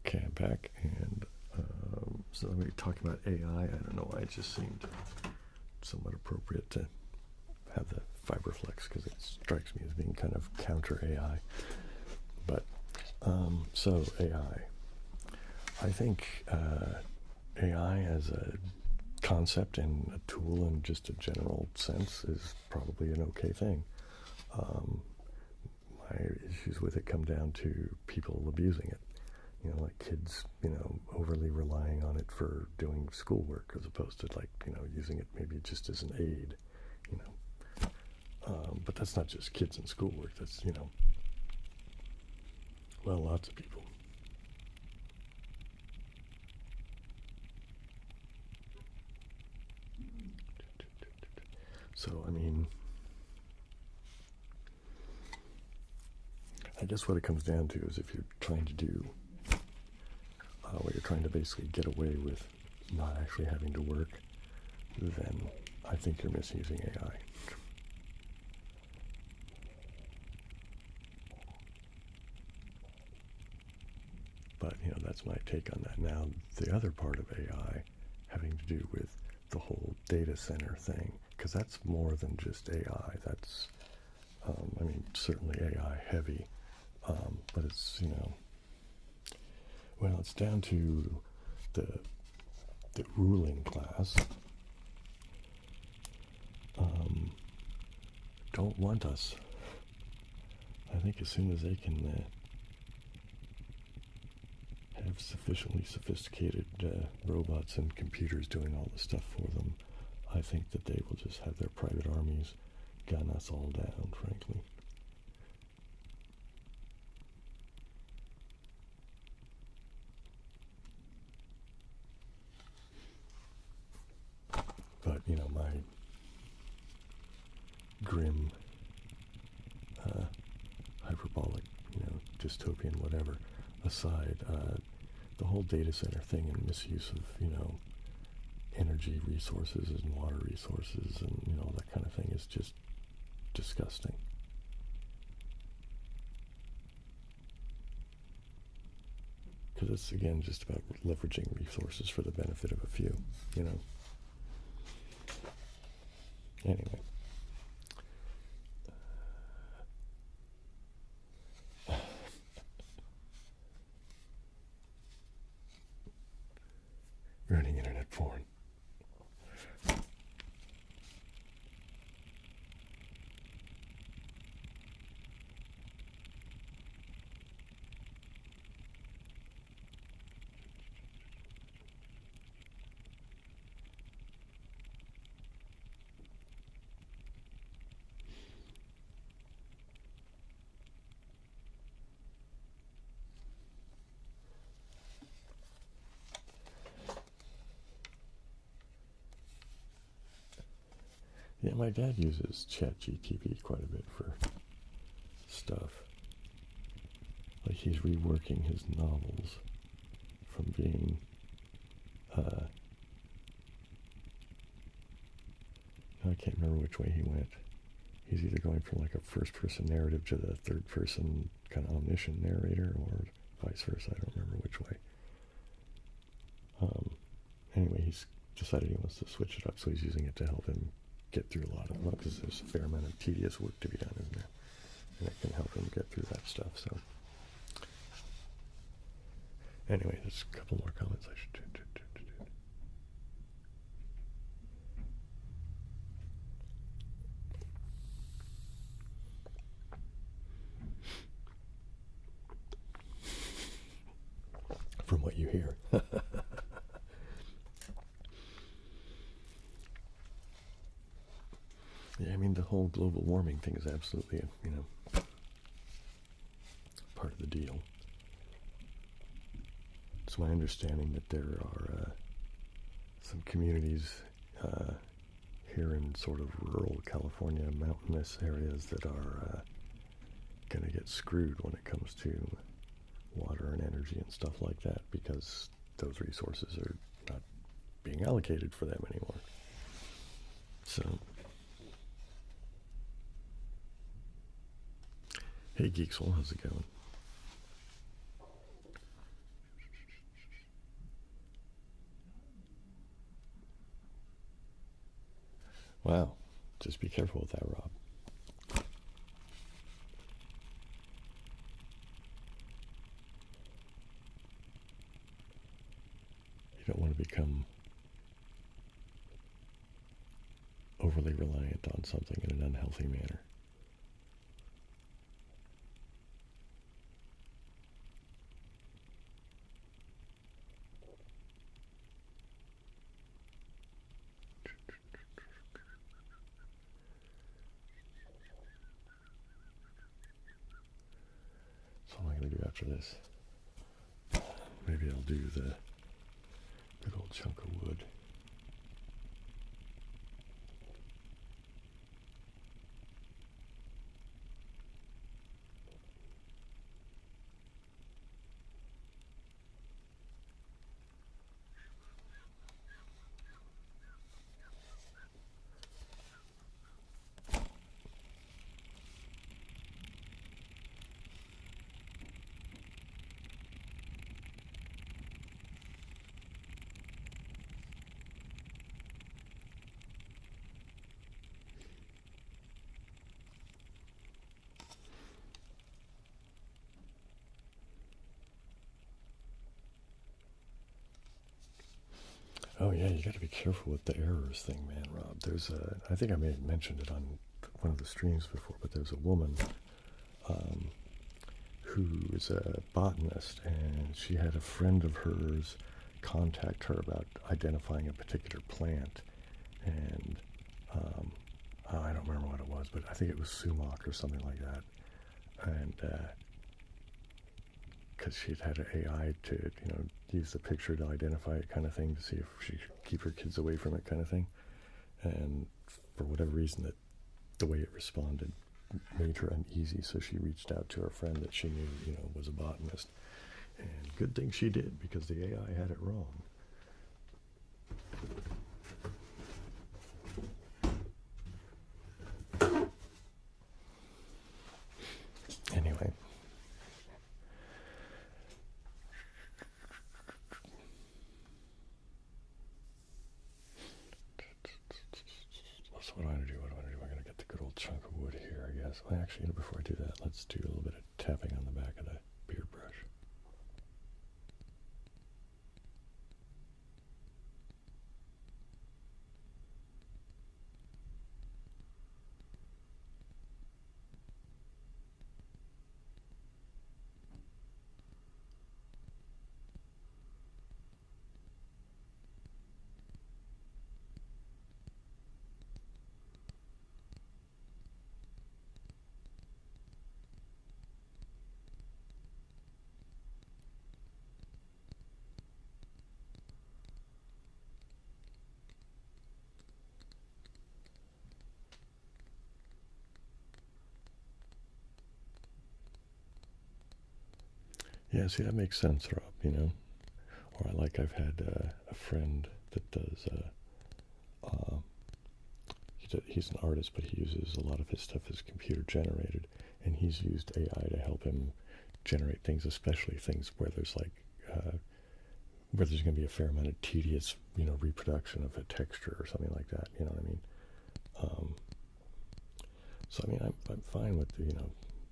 Okay, I'm back, and so let me talk about AI. I don't know why it just seemed somewhat appropriate to have the Fiberflex, because it strikes me as being kind of counter AI. But so AI, I think AI as a concept and a tool in just a general sense is probably an okay thing. My issues with it come down to people abusing it. Like kids, overly relying on it for doing schoolwork as opposed to using it maybe just as an aid. But that's not just kids in schoolwork. That's, well, lots of people. So, I mean, I guess what it comes down to is if you're trying to do, where you're trying to basically get away with not actually having to work, then I think you're misusing AI. But, that's my take on that. Now, the other part of AI having to do with the whole data center thing, because that's more than just AI. That's, certainly AI heavy, but it's, well, it's down to the ruling class don't want us. I think as soon as they can have sufficiently sophisticated robots and computers doing all the stuff for them, I think that they will just have their private armies gun us all down, frankly. But, my grim, hyperbolic, dystopian whatever aside, the whole data center thing and misuse of, energy resources and water resources and, all that kind of thing is just disgusting. Because it's, again, just about leveraging resources for the benefit of a few, Anyway. Running internet porn. Yeah, my dad uses ChatGPT quite a bit for stuff. Like he's reworking his novels from being, I can't remember which way he went. He's either going from like a first-person narrative to the third-person kind of omniscient narrator, or vice versa. I don't remember which way. Anyway, he's decided he wants to switch it up, so he's using it to help him get through a lot of them, because there's a fair amount of tedious work to be done in there, and it can help him get through that stuff. So anyway, there's a couple more comments I should do. From what you hear. Yeah, I mean, the whole global warming thing is absolutely, part of the deal. It's my understanding that there are some communities here in sort of rural California, mountainous areas that are going to get screwed when it comes to water and energy and stuff like that, because those resources are not being allocated for them anymore. So, hey Geeksel, how's it going? Wow, just be careful with that, Rob. You don't want to become overly reliant on something in an unhealthy manner. I going to do after this? Maybe I'll do the good old chunk of wood. Oh yeah, you got to be careful with the errors thing, man, Rob. There's I think I may have mentioned it on one of the streams before, but there's a woman who is a botanist, and she had a friend of hers contact her about identifying a particular plant, and I don't remember what it was, but I think it was sumac or something like that, and because she'd had an AI to, use the picture to identify it kind of thing, to see if she could keep her kids away from it kind of thing. And for whatever reason, that the way it responded made her uneasy, so she reached out to her friend that she knew, was a botanist. And good thing she did, because the AI had it wrong. Anyway. So what do I want to do? I'm going to get the good old chunk of wood here, I guess. Well, actually, before I do that, let's do a little bit of tapping on the back of the beard brush. Yeah, see, that makes sense, Rob, Or I've had a friend that does, he's an artist, but he uses a lot of his stuff as computer generated, and he's used AI to help him generate things, especially things where there's where there's going to be a fair amount of tedious, reproduction of a texture or something like that, you know what I mean? So, I mean, I'm fine with,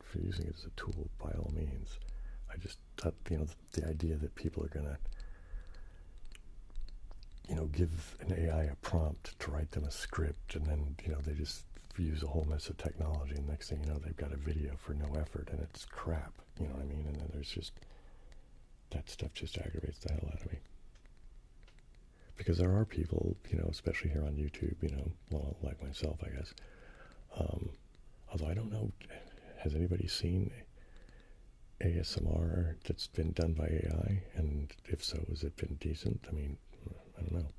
for using it as a tool, by all means. I just thought, the idea that people are going to, give an AI a prompt to write them a script, and then, they just use a whole mess of technology, and next thing you know, they've got a video for no effort, and it's crap, you know what I mean? And then there's just, that stuff just aggravates the hell out of me. Because there are people, especially here on YouTube, well, like myself, I guess, although I don't know, has anybody seen ASMR that's been done by AI? And if so, has it been decent? I mean, I don't know.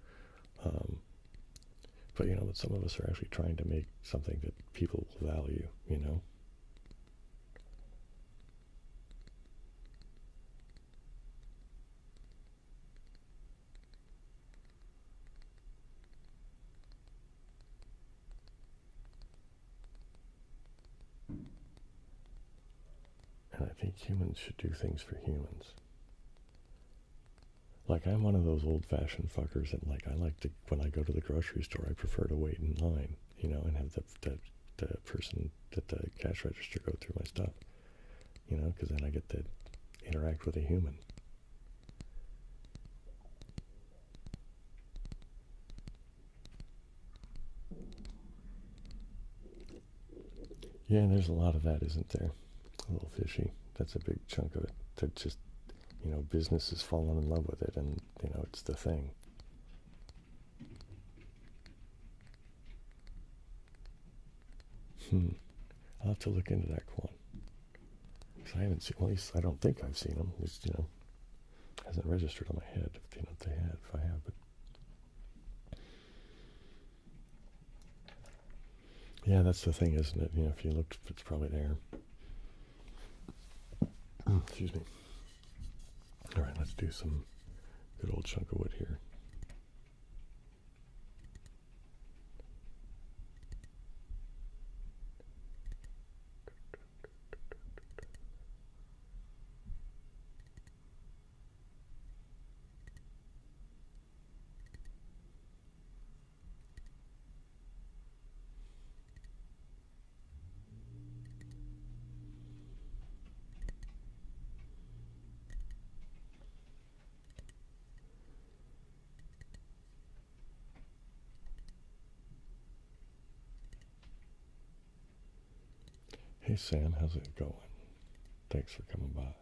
But some of us are actually trying to make something that people will value, And I think humans should do things for humans. I'm one of those old-fashioned fuckers that, I like to, when I go to the grocery store, I prefer to wait in line, and have the person at the cash register go through my stuff, because then I get to interact with a human. Yeah, and there's a lot of that, isn't there? A little fishy. That's a big chunk of it. That just, business has fallen in love with it, and, it's the thing. I'll have to look into that one. I haven't seen, well, at least I don't think I've seen them. At least, hasn't registered on my head. If they had, if I have, but yeah, that's the thing, isn't it? If you looked, it's probably there. Excuse me. All right, let's do some good old chunk of wood here. Hey Sam, how's it going? Thanks for coming by.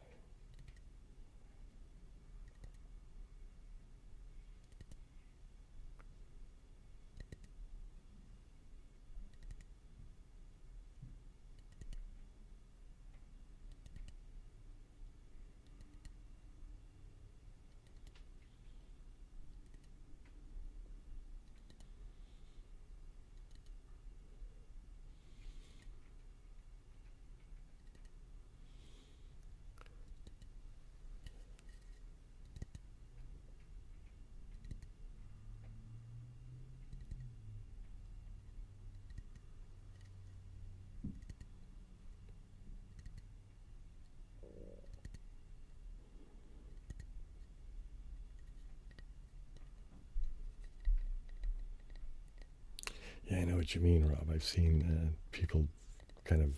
Yeah, I know what you mean, Rob. I've seen people kind of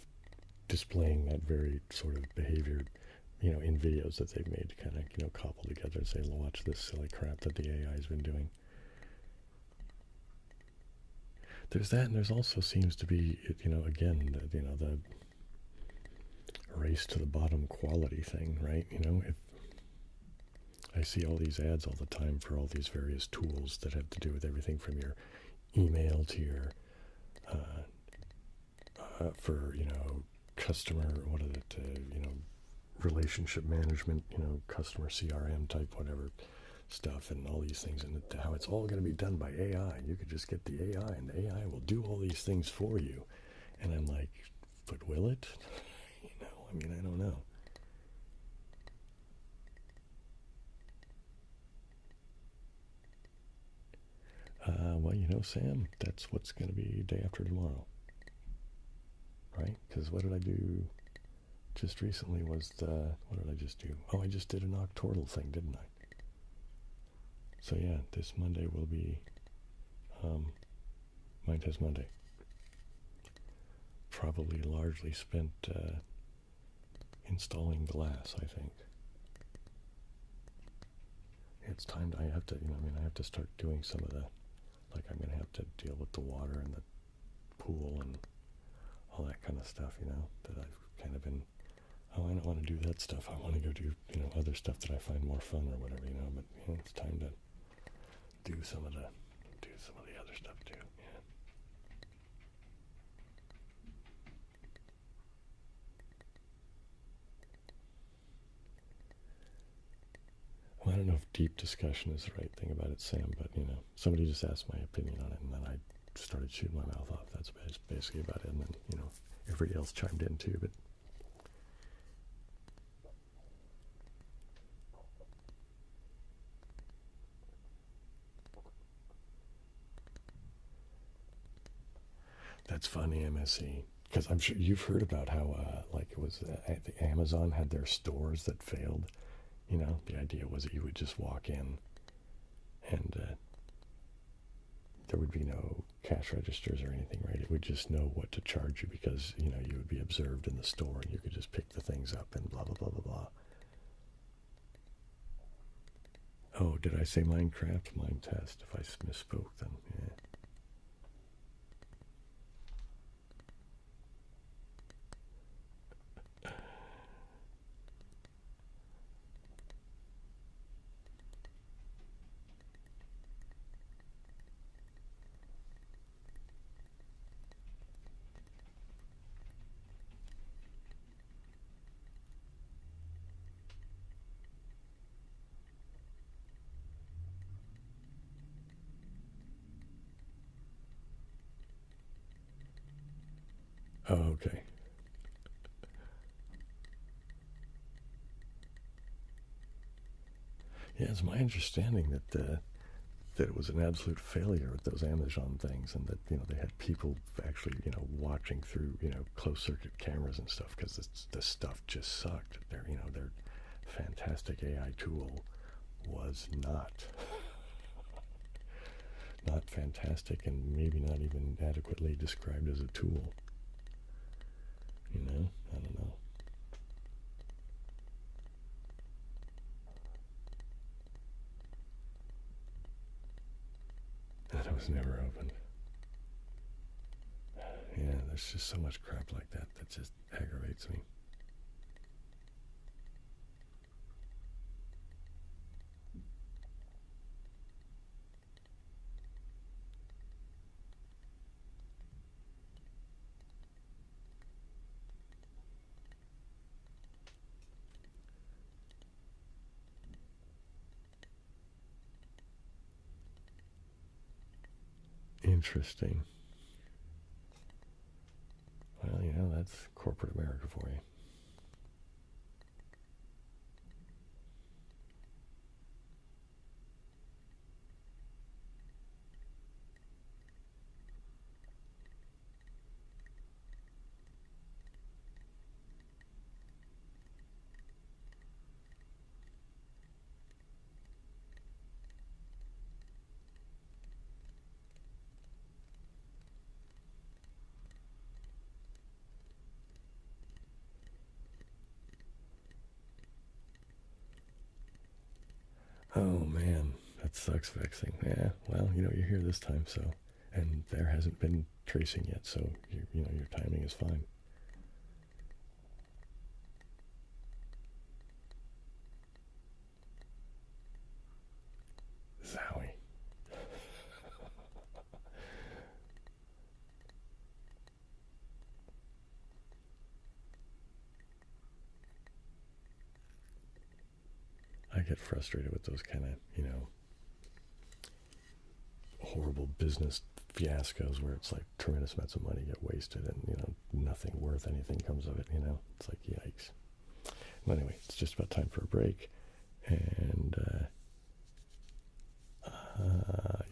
displaying that very sort of behavior, in videos that they've made to kind of, cobble together and say, watch this silly crap that the AI has been doing. There's that, and there's also seems to be, again, the race to the bottom quality thing, right? If I see all these ads all the time for all these various tools that have to do with everything from your email to your, for, customer, what is it, relationship management, customer CRM type, whatever stuff, and all these things, and how it's all going to be done by AI. You could just get the AI, and the AI will do all these things for you. And I'm like, but will it? I don't know. Well, Sam, that's what's going to be day after tomorrow, right? Because what did I do just recently was what did I just do? Oh, I just did an octortal thing, didn't I? So yeah, this Monday will be Mind Test Monday. Probably largely spent installing glass, I think. It's time I have to, I have to start doing some of the, like I'm going to have to deal with the water and the pool and all that kind of stuff, that I've kind of been, I don't want to do that stuff. I want to go do, other stuff that I find more fun or whatever, but it's time to do some of the other stuff too. Yeah. Well, I don't know if deep discussion is the right thing about it, Sam, but somebody just asked my opinion on it, and then I started shooting my mouth off. That's basically about it. And then everybody else chimed in too, but. That's funny, MSC, because I'm sure you've heard about how, it was Amazon had their stores that failed. The idea was that you would just walk in, and there would be no cash registers or anything, right? It would just know what to charge you because you would be observed in the store, and you could just pick the things up and blah blah blah blah blah. Oh, did I say Minecraft? Mind test. If I misspoke, then yeah. Oh, okay. Yeah, it's my understanding that it was an absolute failure with those Amazon things, and that they had people actually watching through closed circuit cameras and stuff because the stuff just sucked. Their fantastic AI tool was not fantastic, and maybe not even adequately described as a tool. I don't know. And it was never opened. Yeah, there's just so much crap like that just aggravates me. Interesting. Well, that's corporate America for you. Oh man, that sucks vexing. Yeah, well, you're here this time, so, and there hasn't been tracing yet, so your timing is fine. Zowie. I get frustrated with those kind of, horrible business fiascos where it's like tremendous amounts of money get wasted and, nothing worth anything comes of it. It's like, yikes. Well, anyway, it's just about time for a break. And,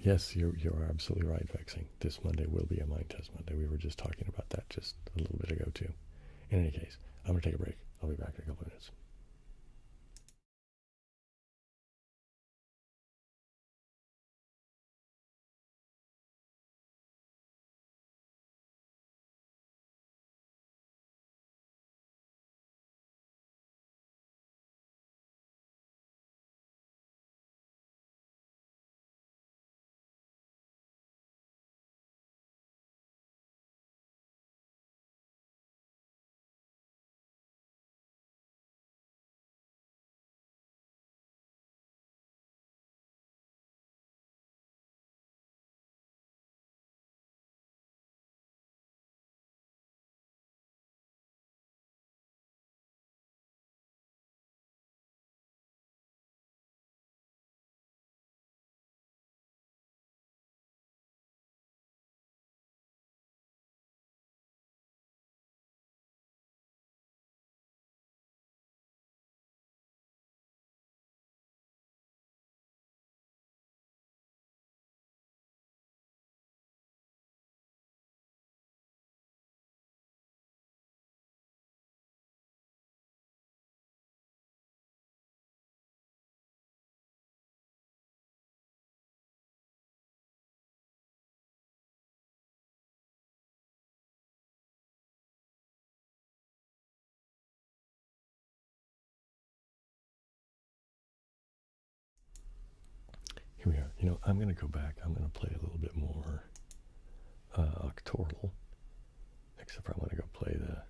yes, you are absolutely right, Vexing. This Monday will be a mind test Monday. We were just talking about that just a little bit ago, too. In any case, I'm going to take a break. I'll be back in a couple of minutes. Here we are. I'm going to go back. I'm going to play a little bit more Octoral. Except for I'm going to go play the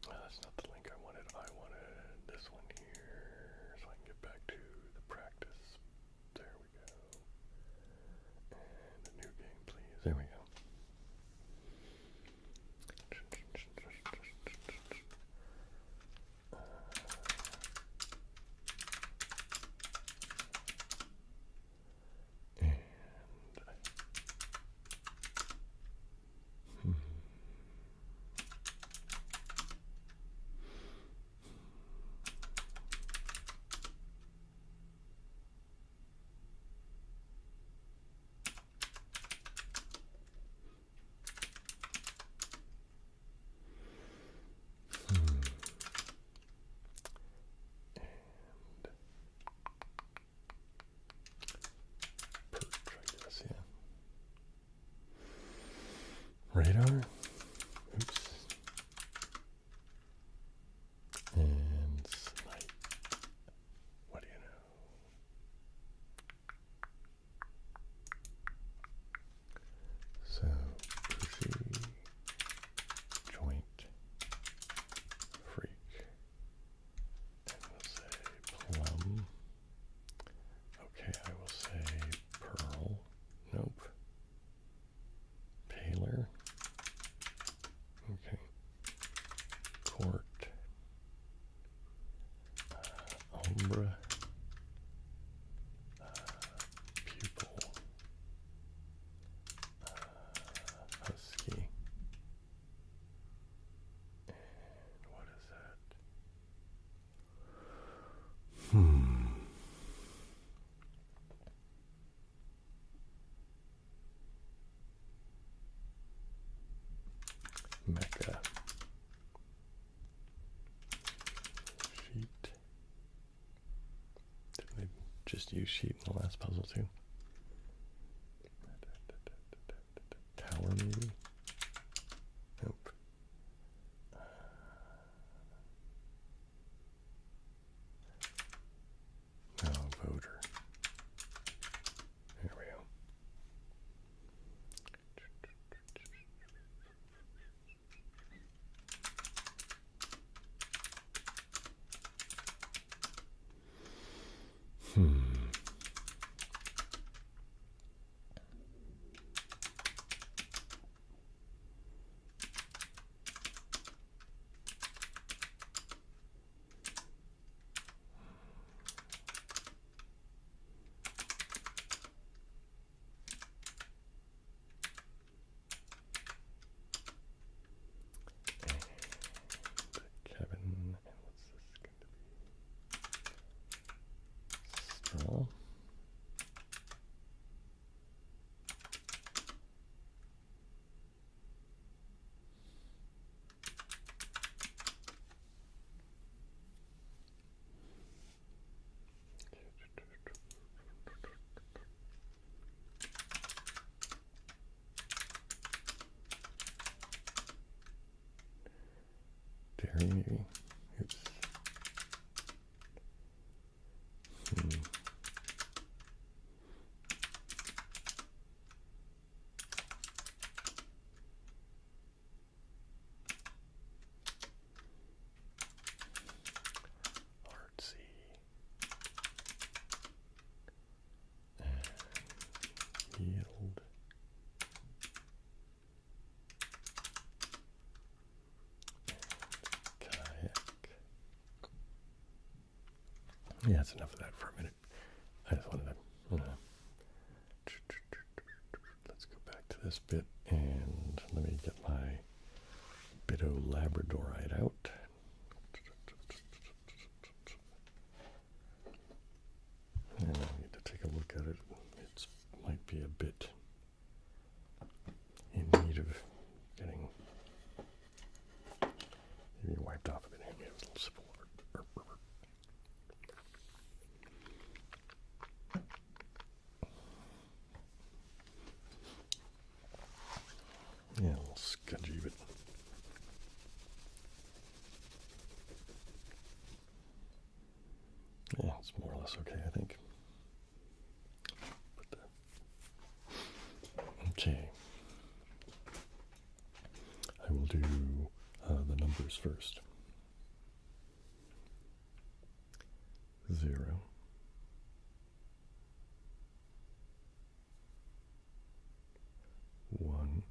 that's not the link I wanted. I wanted this one here so I can get back to the practice. There we go. And a new game, please. There we go. Radar. Oops. And snipe. What do you know? So, pushy, joint, freak. And we'll say plum. Okay, I will say pearl. Nope. Paler. Okay. Court. Umbra. Pupil. Husky. And what is that? Mecca. Sheet. Didn't they just use sheet in the last puzzle too? Tower maybe? Nope. No, voter. There we go. Kevin, and what's this going to be? Straw. Dairy maybe? Oops. Artsy. And yield. Kayak. Yeah, that's enough of that for a minute. I just wanted to. Let's go back to this bit and let me get my Bito Labradorite out. And I need to take a look at it. It might be a bit in need of getting maybe wiped off a bit. Maybe a little sip of water. Yeah, a little scudgy, but yeah, it's more or less okay, I think. Okay. I will do the numbers first. 0, 1,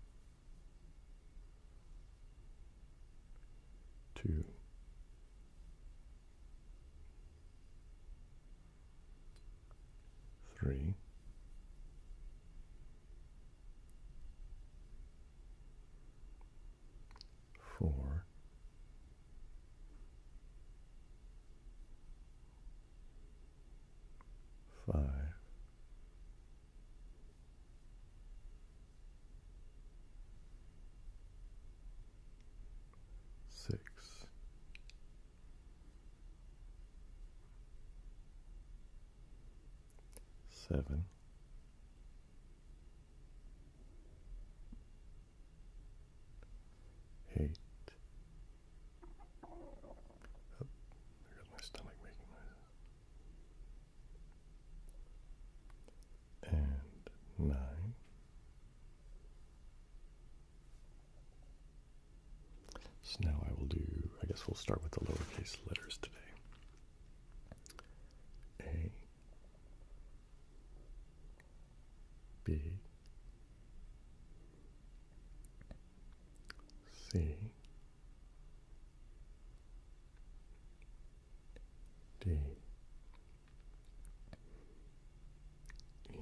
2, 3, 4, 5, 6, 7, So now I will do, I guess we'll start with the lowercase letters today. A, B, C, D,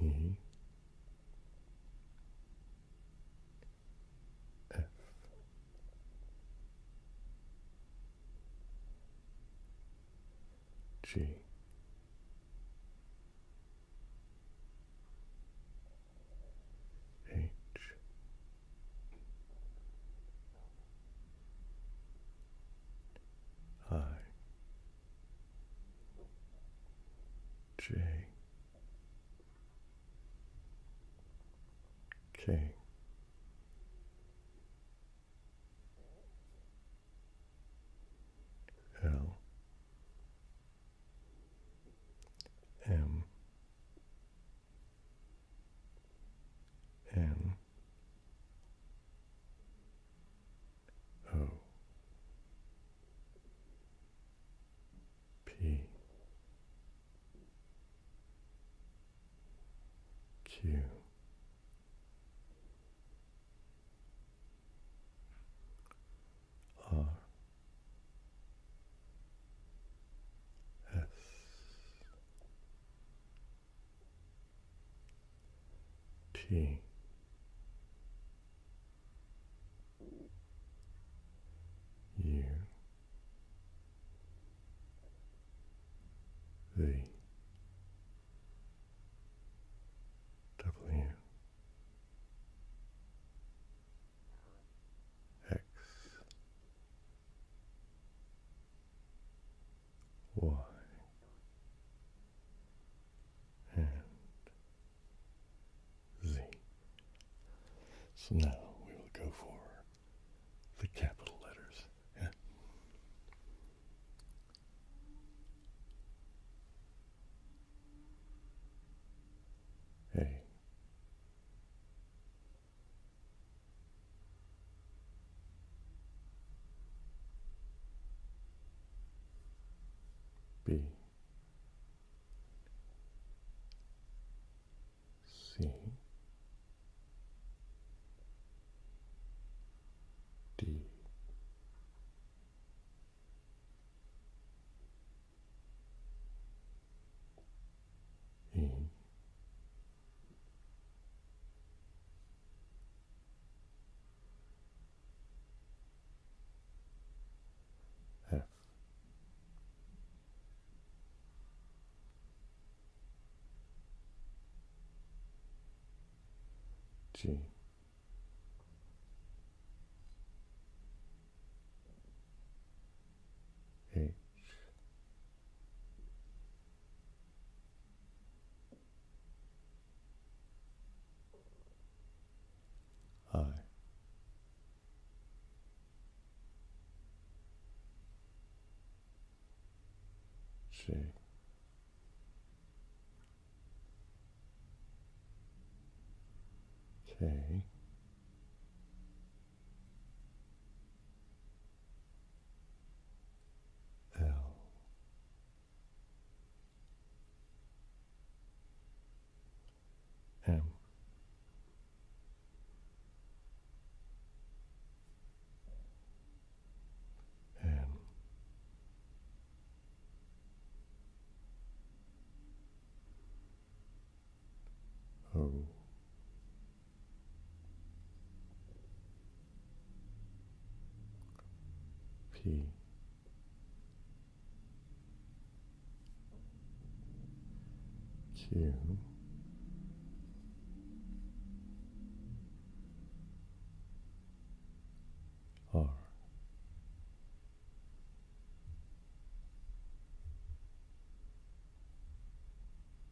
E, F, G, H, I, J, K, L, M, N, O, P, Q, R, S, T, U, V, W, X, Y, and Z. So now we will go for the capital letters. Yeah. A, B, C, D, E, F, G, H, I, J, K, L, M, N, O, P, Q, R,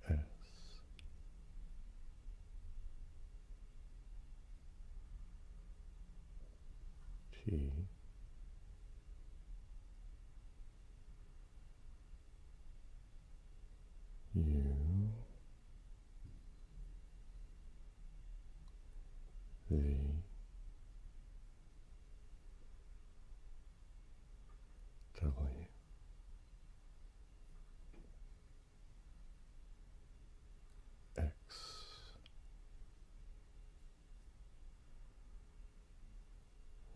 S, T, U, V, W X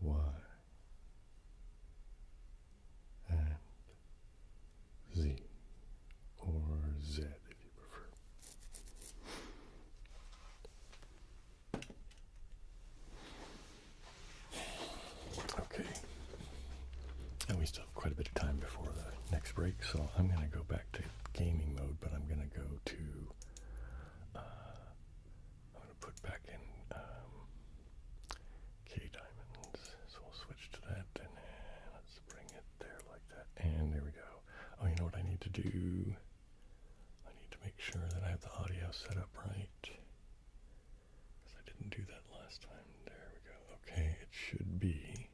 Y and Z, or Z if you prefer. Okay, and we still have quite a bit of time before the next break, so I'm going to go back to gaming mode, but I'm going to go to, I'm going to put back in K-Diamonds, so we'll switch to that, and let's bring it there like that, and there we go. Oh, you know what I need to do? I need to make sure that I have the audio set up right, because I didn't do that last time. There we go. Okay, it should be.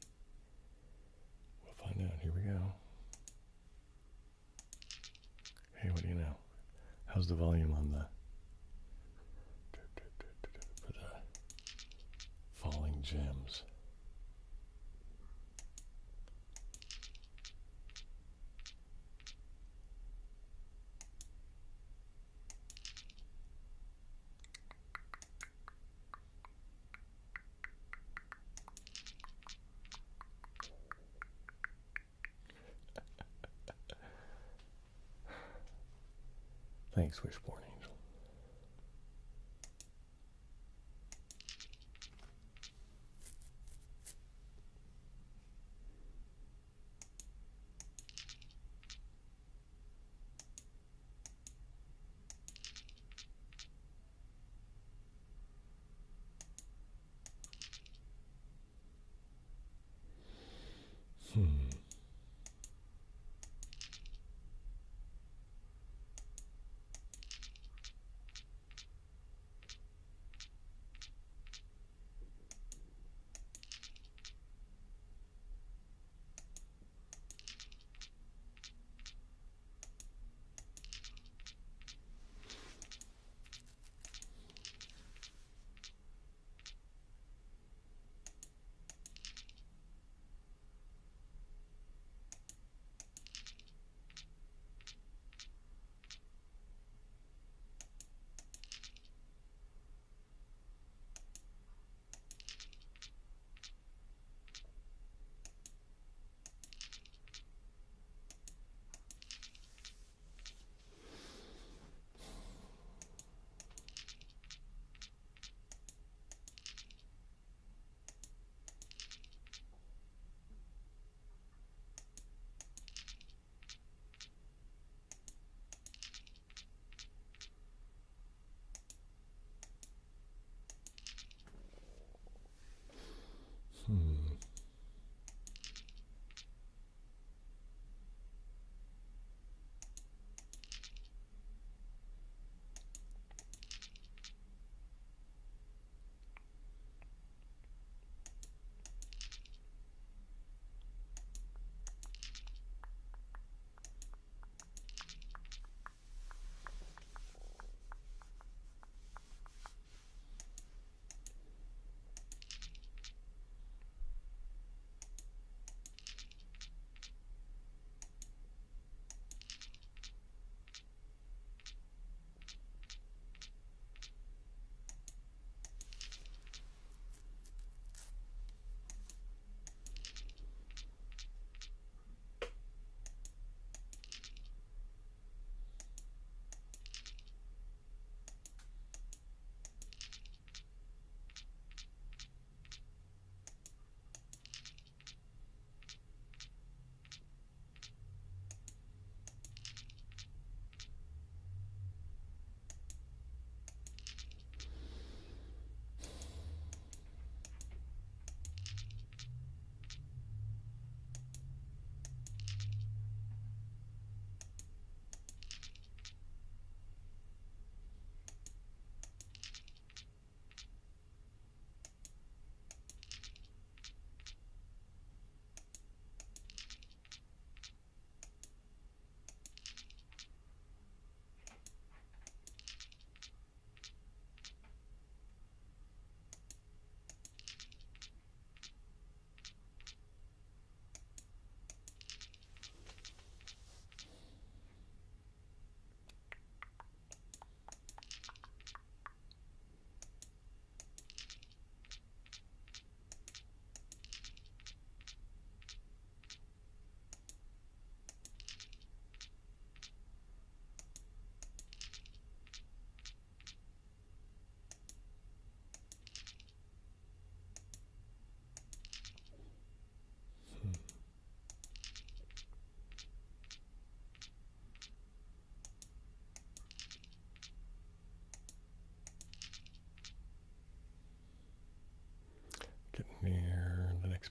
We'll find out. Here we go. Hey, what do you know? How's the volume on the for the falling gems? Thanks, Wishborn Angel.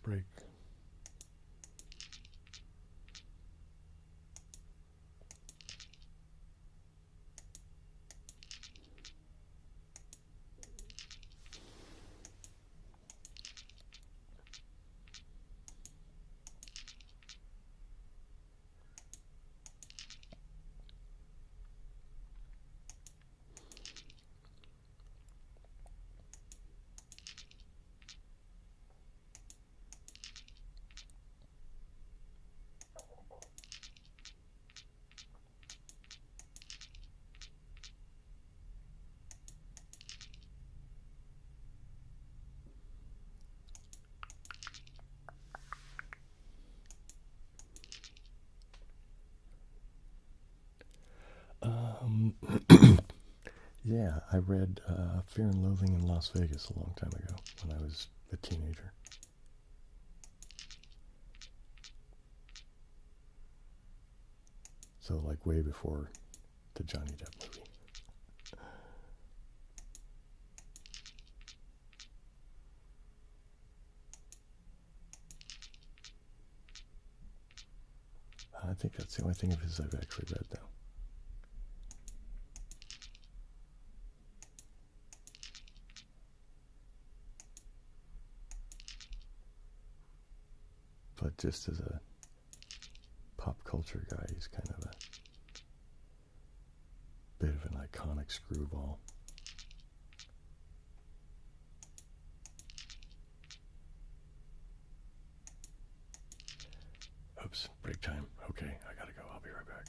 break. Yeah, I read Fear and Loathing in Las Vegas a long time ago when I was a teenager. So, like, way before the Johnny Depp movie. I think that's the only thing of his I've actually read, though. But just as a pop culture guy, he's kind of a bit of an iconic screwball. Oops, break time. Okay, I gotta go. I'll be right back.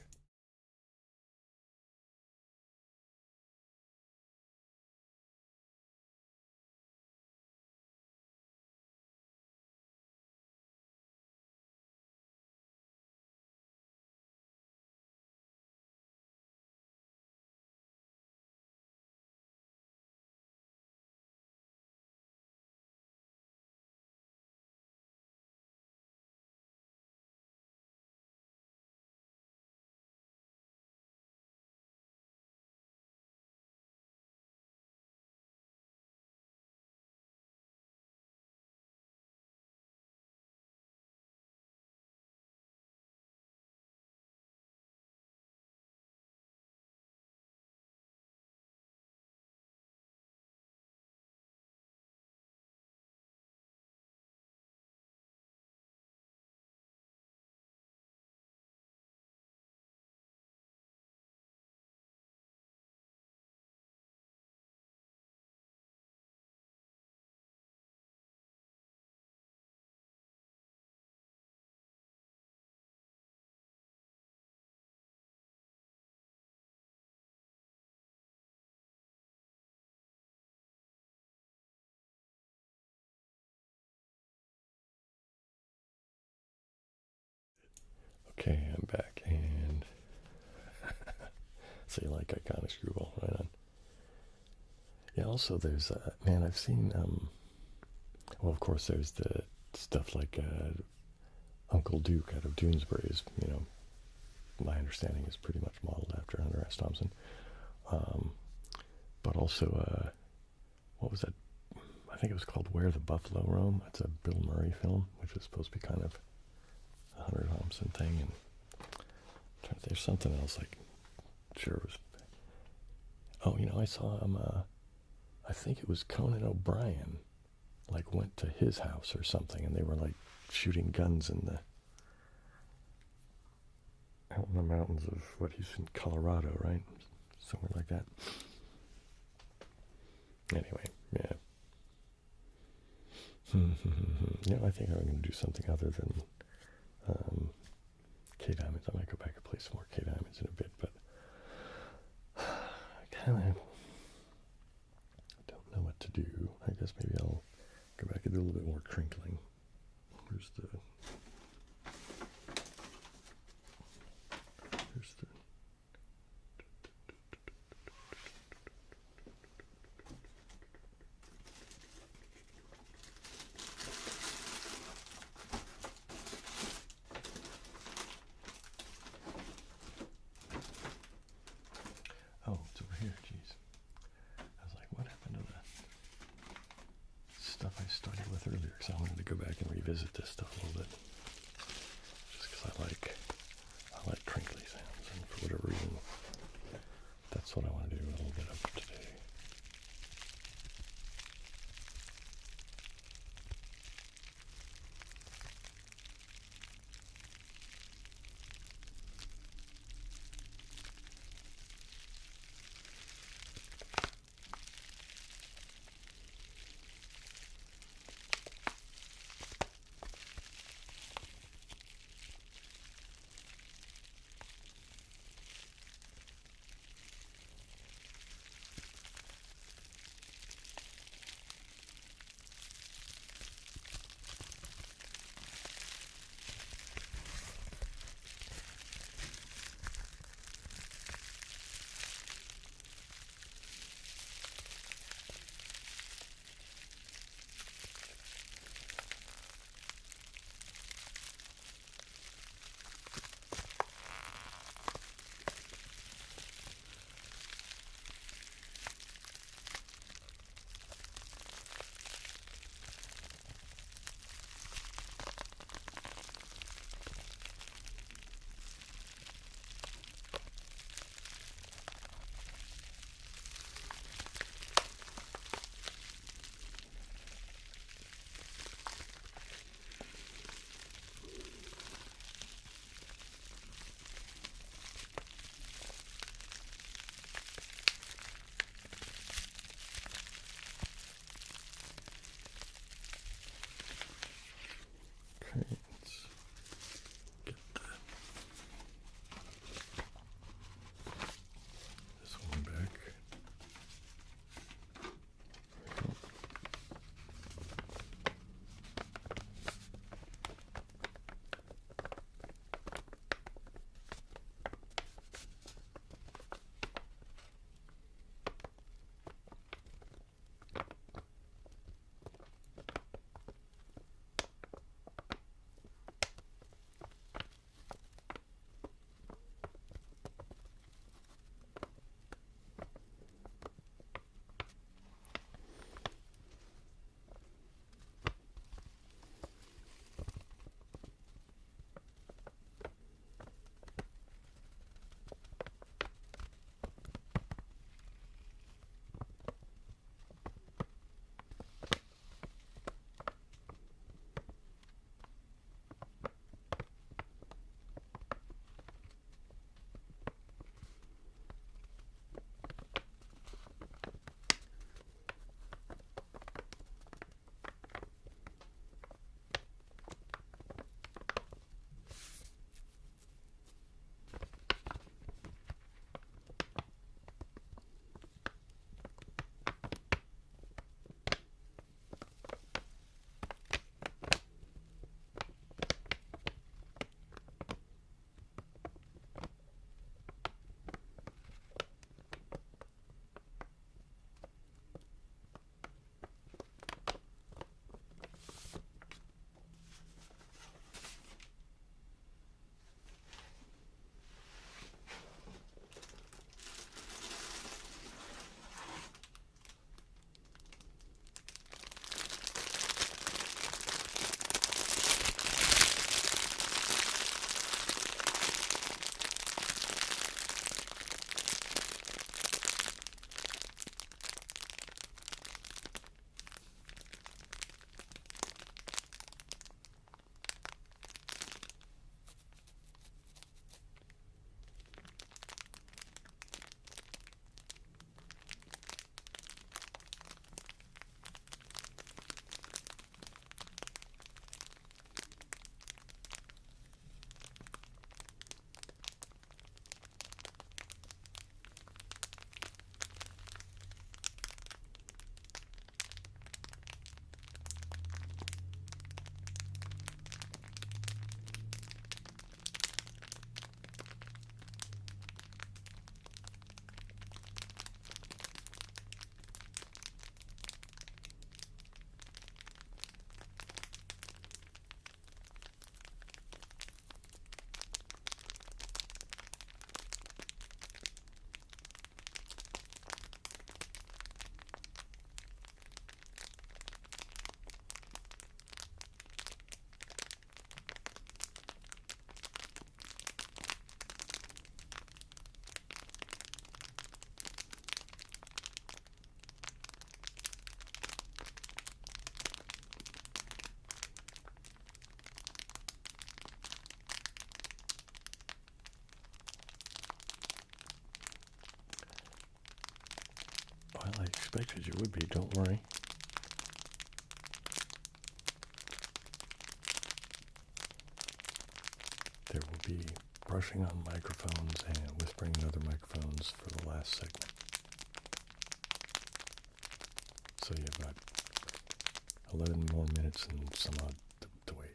Okay, I'm back, and so you like iconic screwball, right on. Yeah, also there's, man, I've seen, well, of course there's the stuff like Uncle Duke out of Doonesbury is, my understanding is pretty much modeled after Hunter S. Thompson. But also, what was that? I think it was called Where the Buffalo Roam. It's a Bill Murray film, which was supposed to be kind of a Hunter Thompson thing. And there's something else, like, sure it was. Oh, I saw him, I think it was Conan O'Brien, like, went to his house or something, and they were, like, shooting guns out in the mountains of, he's in Colorado, right? Somewhere like that. Anyway, yeah. I think I'm going to do something other than K-Diamonds. I might go back and play some more K-Diamonds in a bit, but I kind of don't know what to do. I guess maybe I'll go back and do a little bit more crinkling. Here's the oh, it's over here. Jeez, I was like, what happened to the stuff I started with earlier? Because I wanted to go back and read revisit this stuff a little bit, just because I like crinkly sounds, and for whatever reason, that's what I want to do a little bit of today. As you would be, don't worry. There will be brushing on microphones and whispering in other microphones for the last segment. So you've got 11 more minutes and some odd to wait.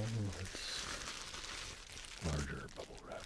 It's larger bubble wrap.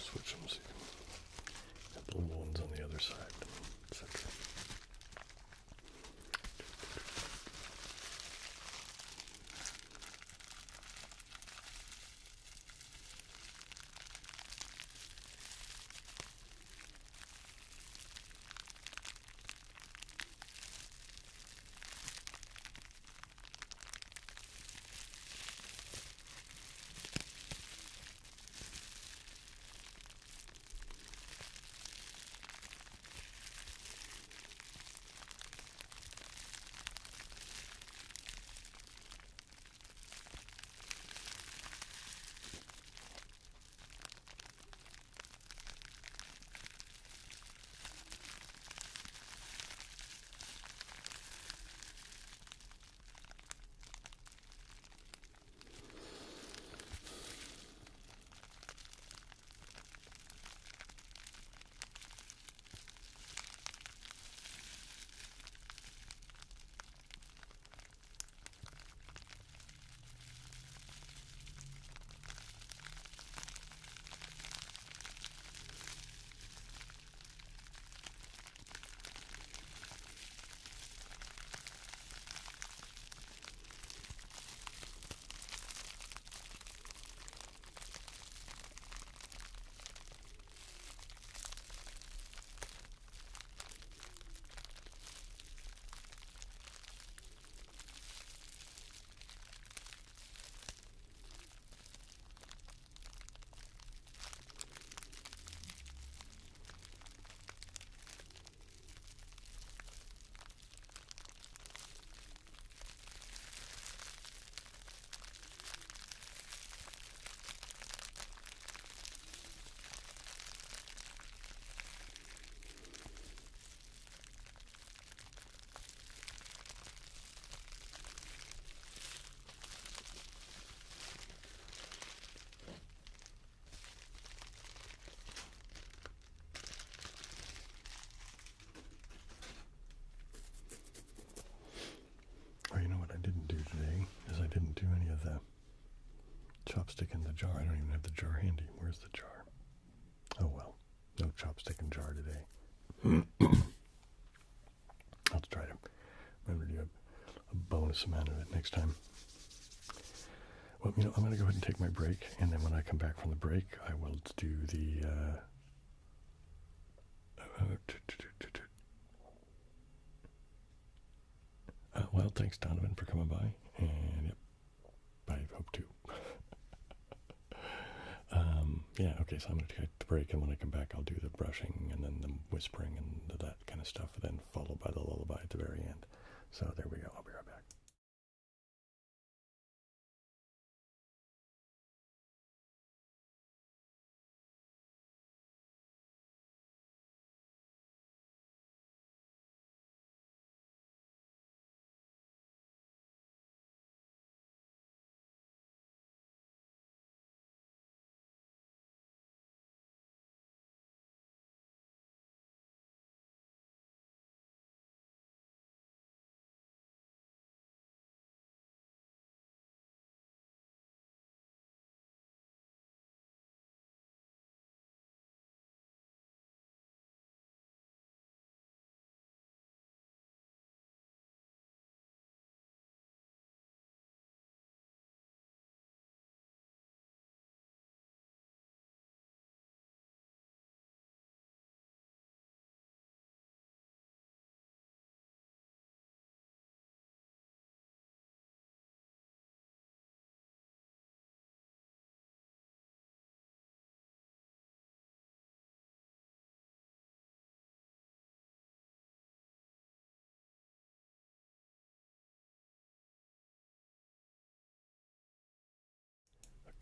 Switch them so you can have the little ones on the other side, etc. Oh, you know what I didn't do today is I didn't do any of the chopstick in the jar. I don't even have the jar handy. Where's the jar? Oh well, no chopstick and jar today. I'll try to remember to do a bonus amount of it next time. Well, you know, I'm going to go ahead and take my break, and then when I come back from the break, I will do the well, thanks, Donovan, for coming by, and yep, I hope to. Yeah, okay, so I'm going to take a break, and when I come back, I'll do the brushing and then the whispering and that kind of stuff, and then followed by the lullaby at the very end. So there we go. I'll be right back.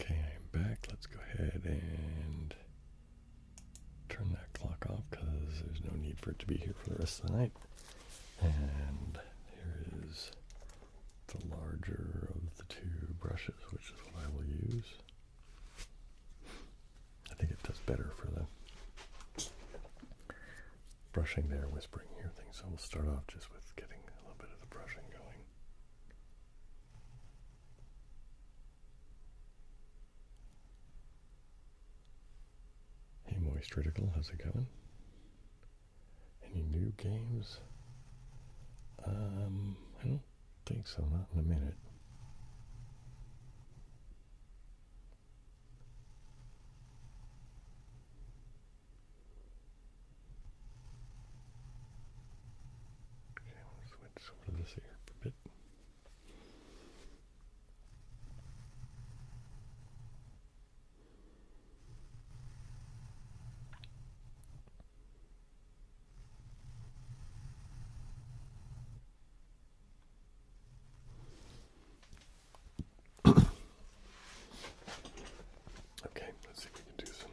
Okay, I am back. Let's go ahead and turn that clock off because there's no need for it to be here for the rest of the night. And here is the larger of the two brushes, which is what I will use. I think it does better for the brushing there, whispering here thing. So we'll start off just with getting a little bit of the brushing going. Hey, Moist Critical, how's it going? Any new games? I don't think so, not in a minute. Okay, I'm going to switch over to this here for a bit. Okay, let's see if we can do some.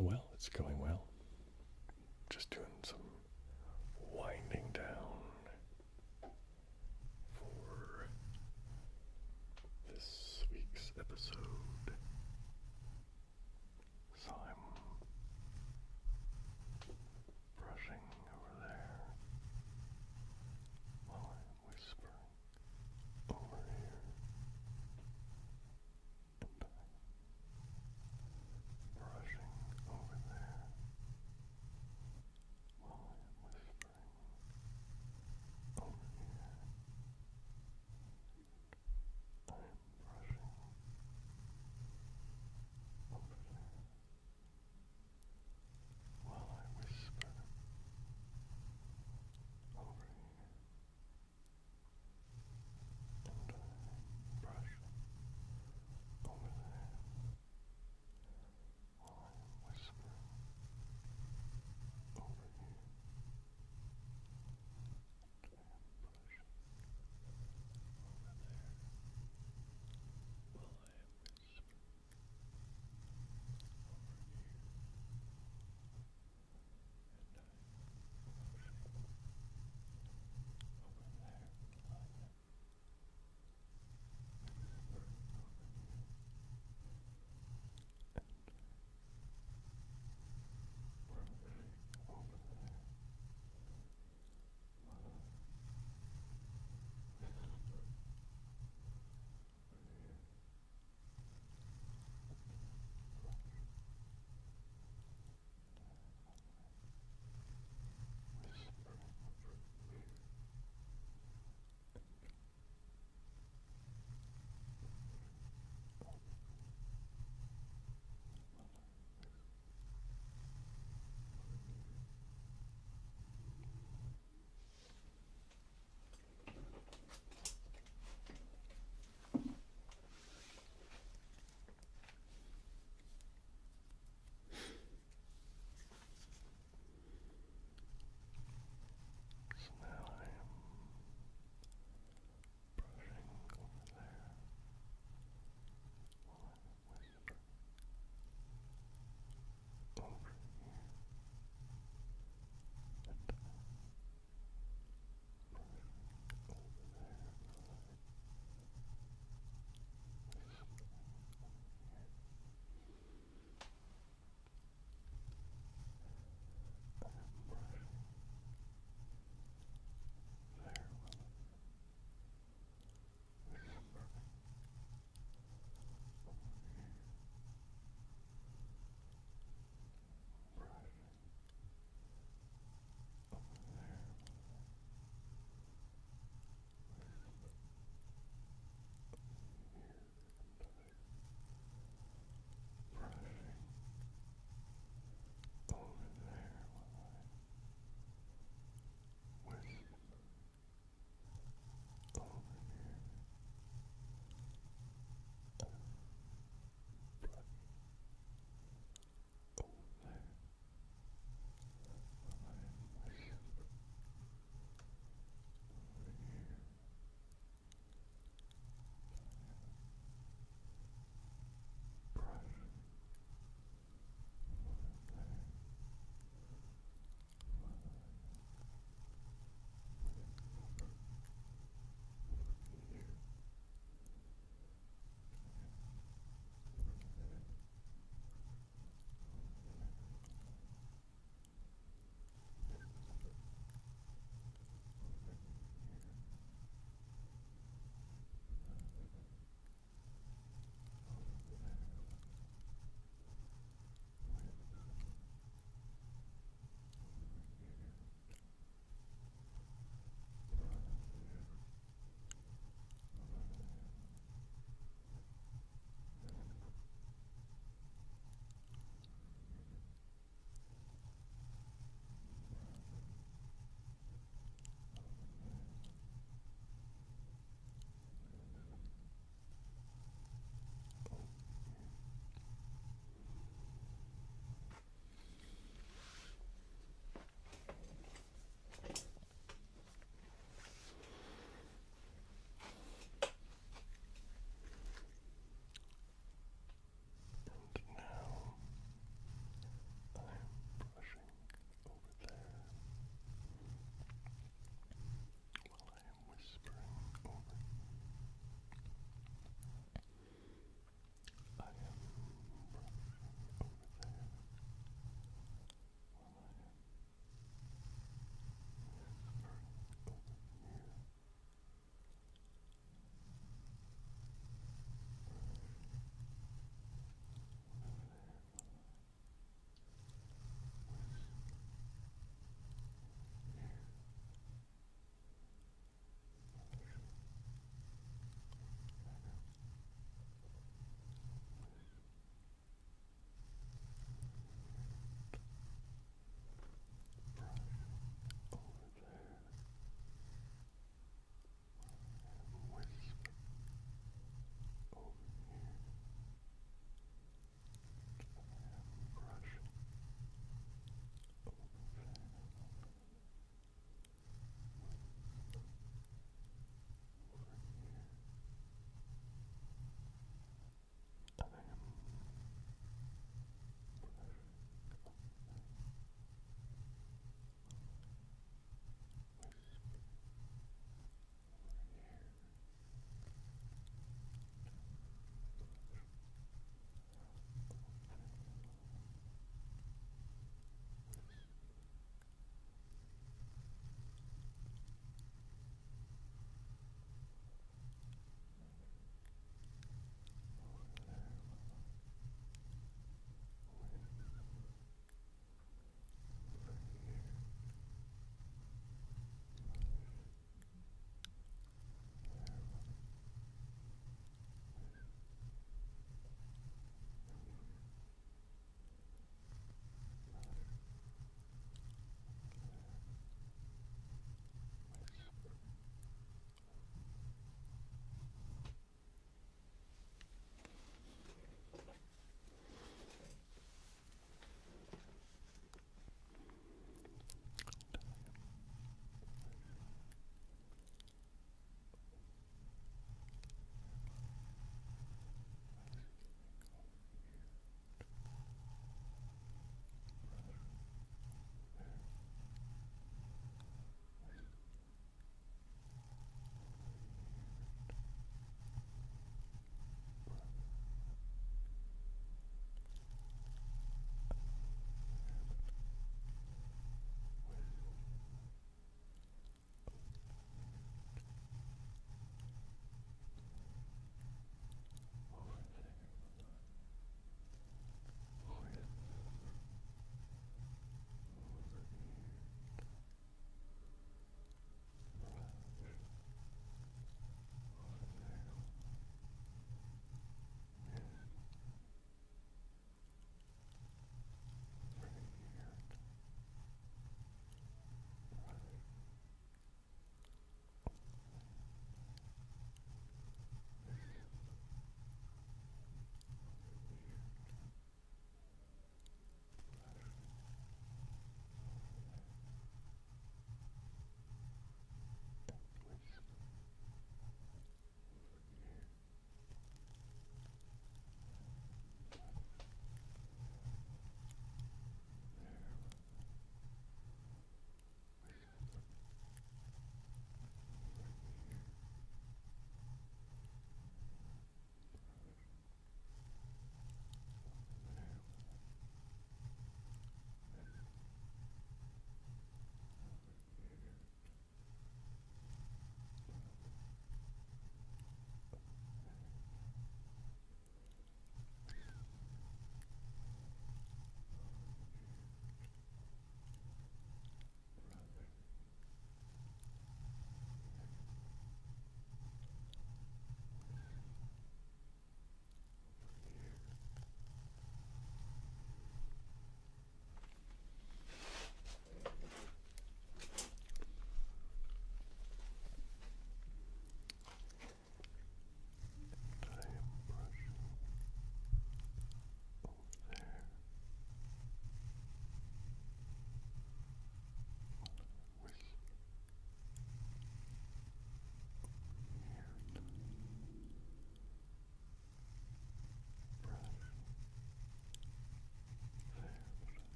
Well, it's going well. Just doing some winding down for this week's episode. So I'm brushing over there while I'm whispering over here. And brushing over there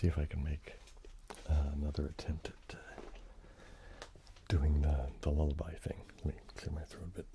see if I can make another attempt at doing the lullaby thing. Let me clear my throat a bit.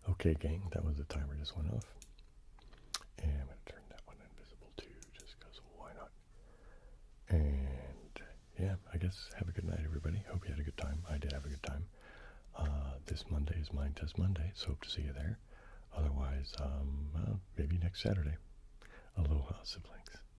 Okay, gang, that was the timer just went off. And I'm going to turn that one invisible too, just because why not? And yeah, I guess have a good night, everybody. Hope you had a good time. I did have a good time. This Monday is Mind Test Monday, so hope to see you there. Otherwise, maybe next Saturday. Aloha, siblings.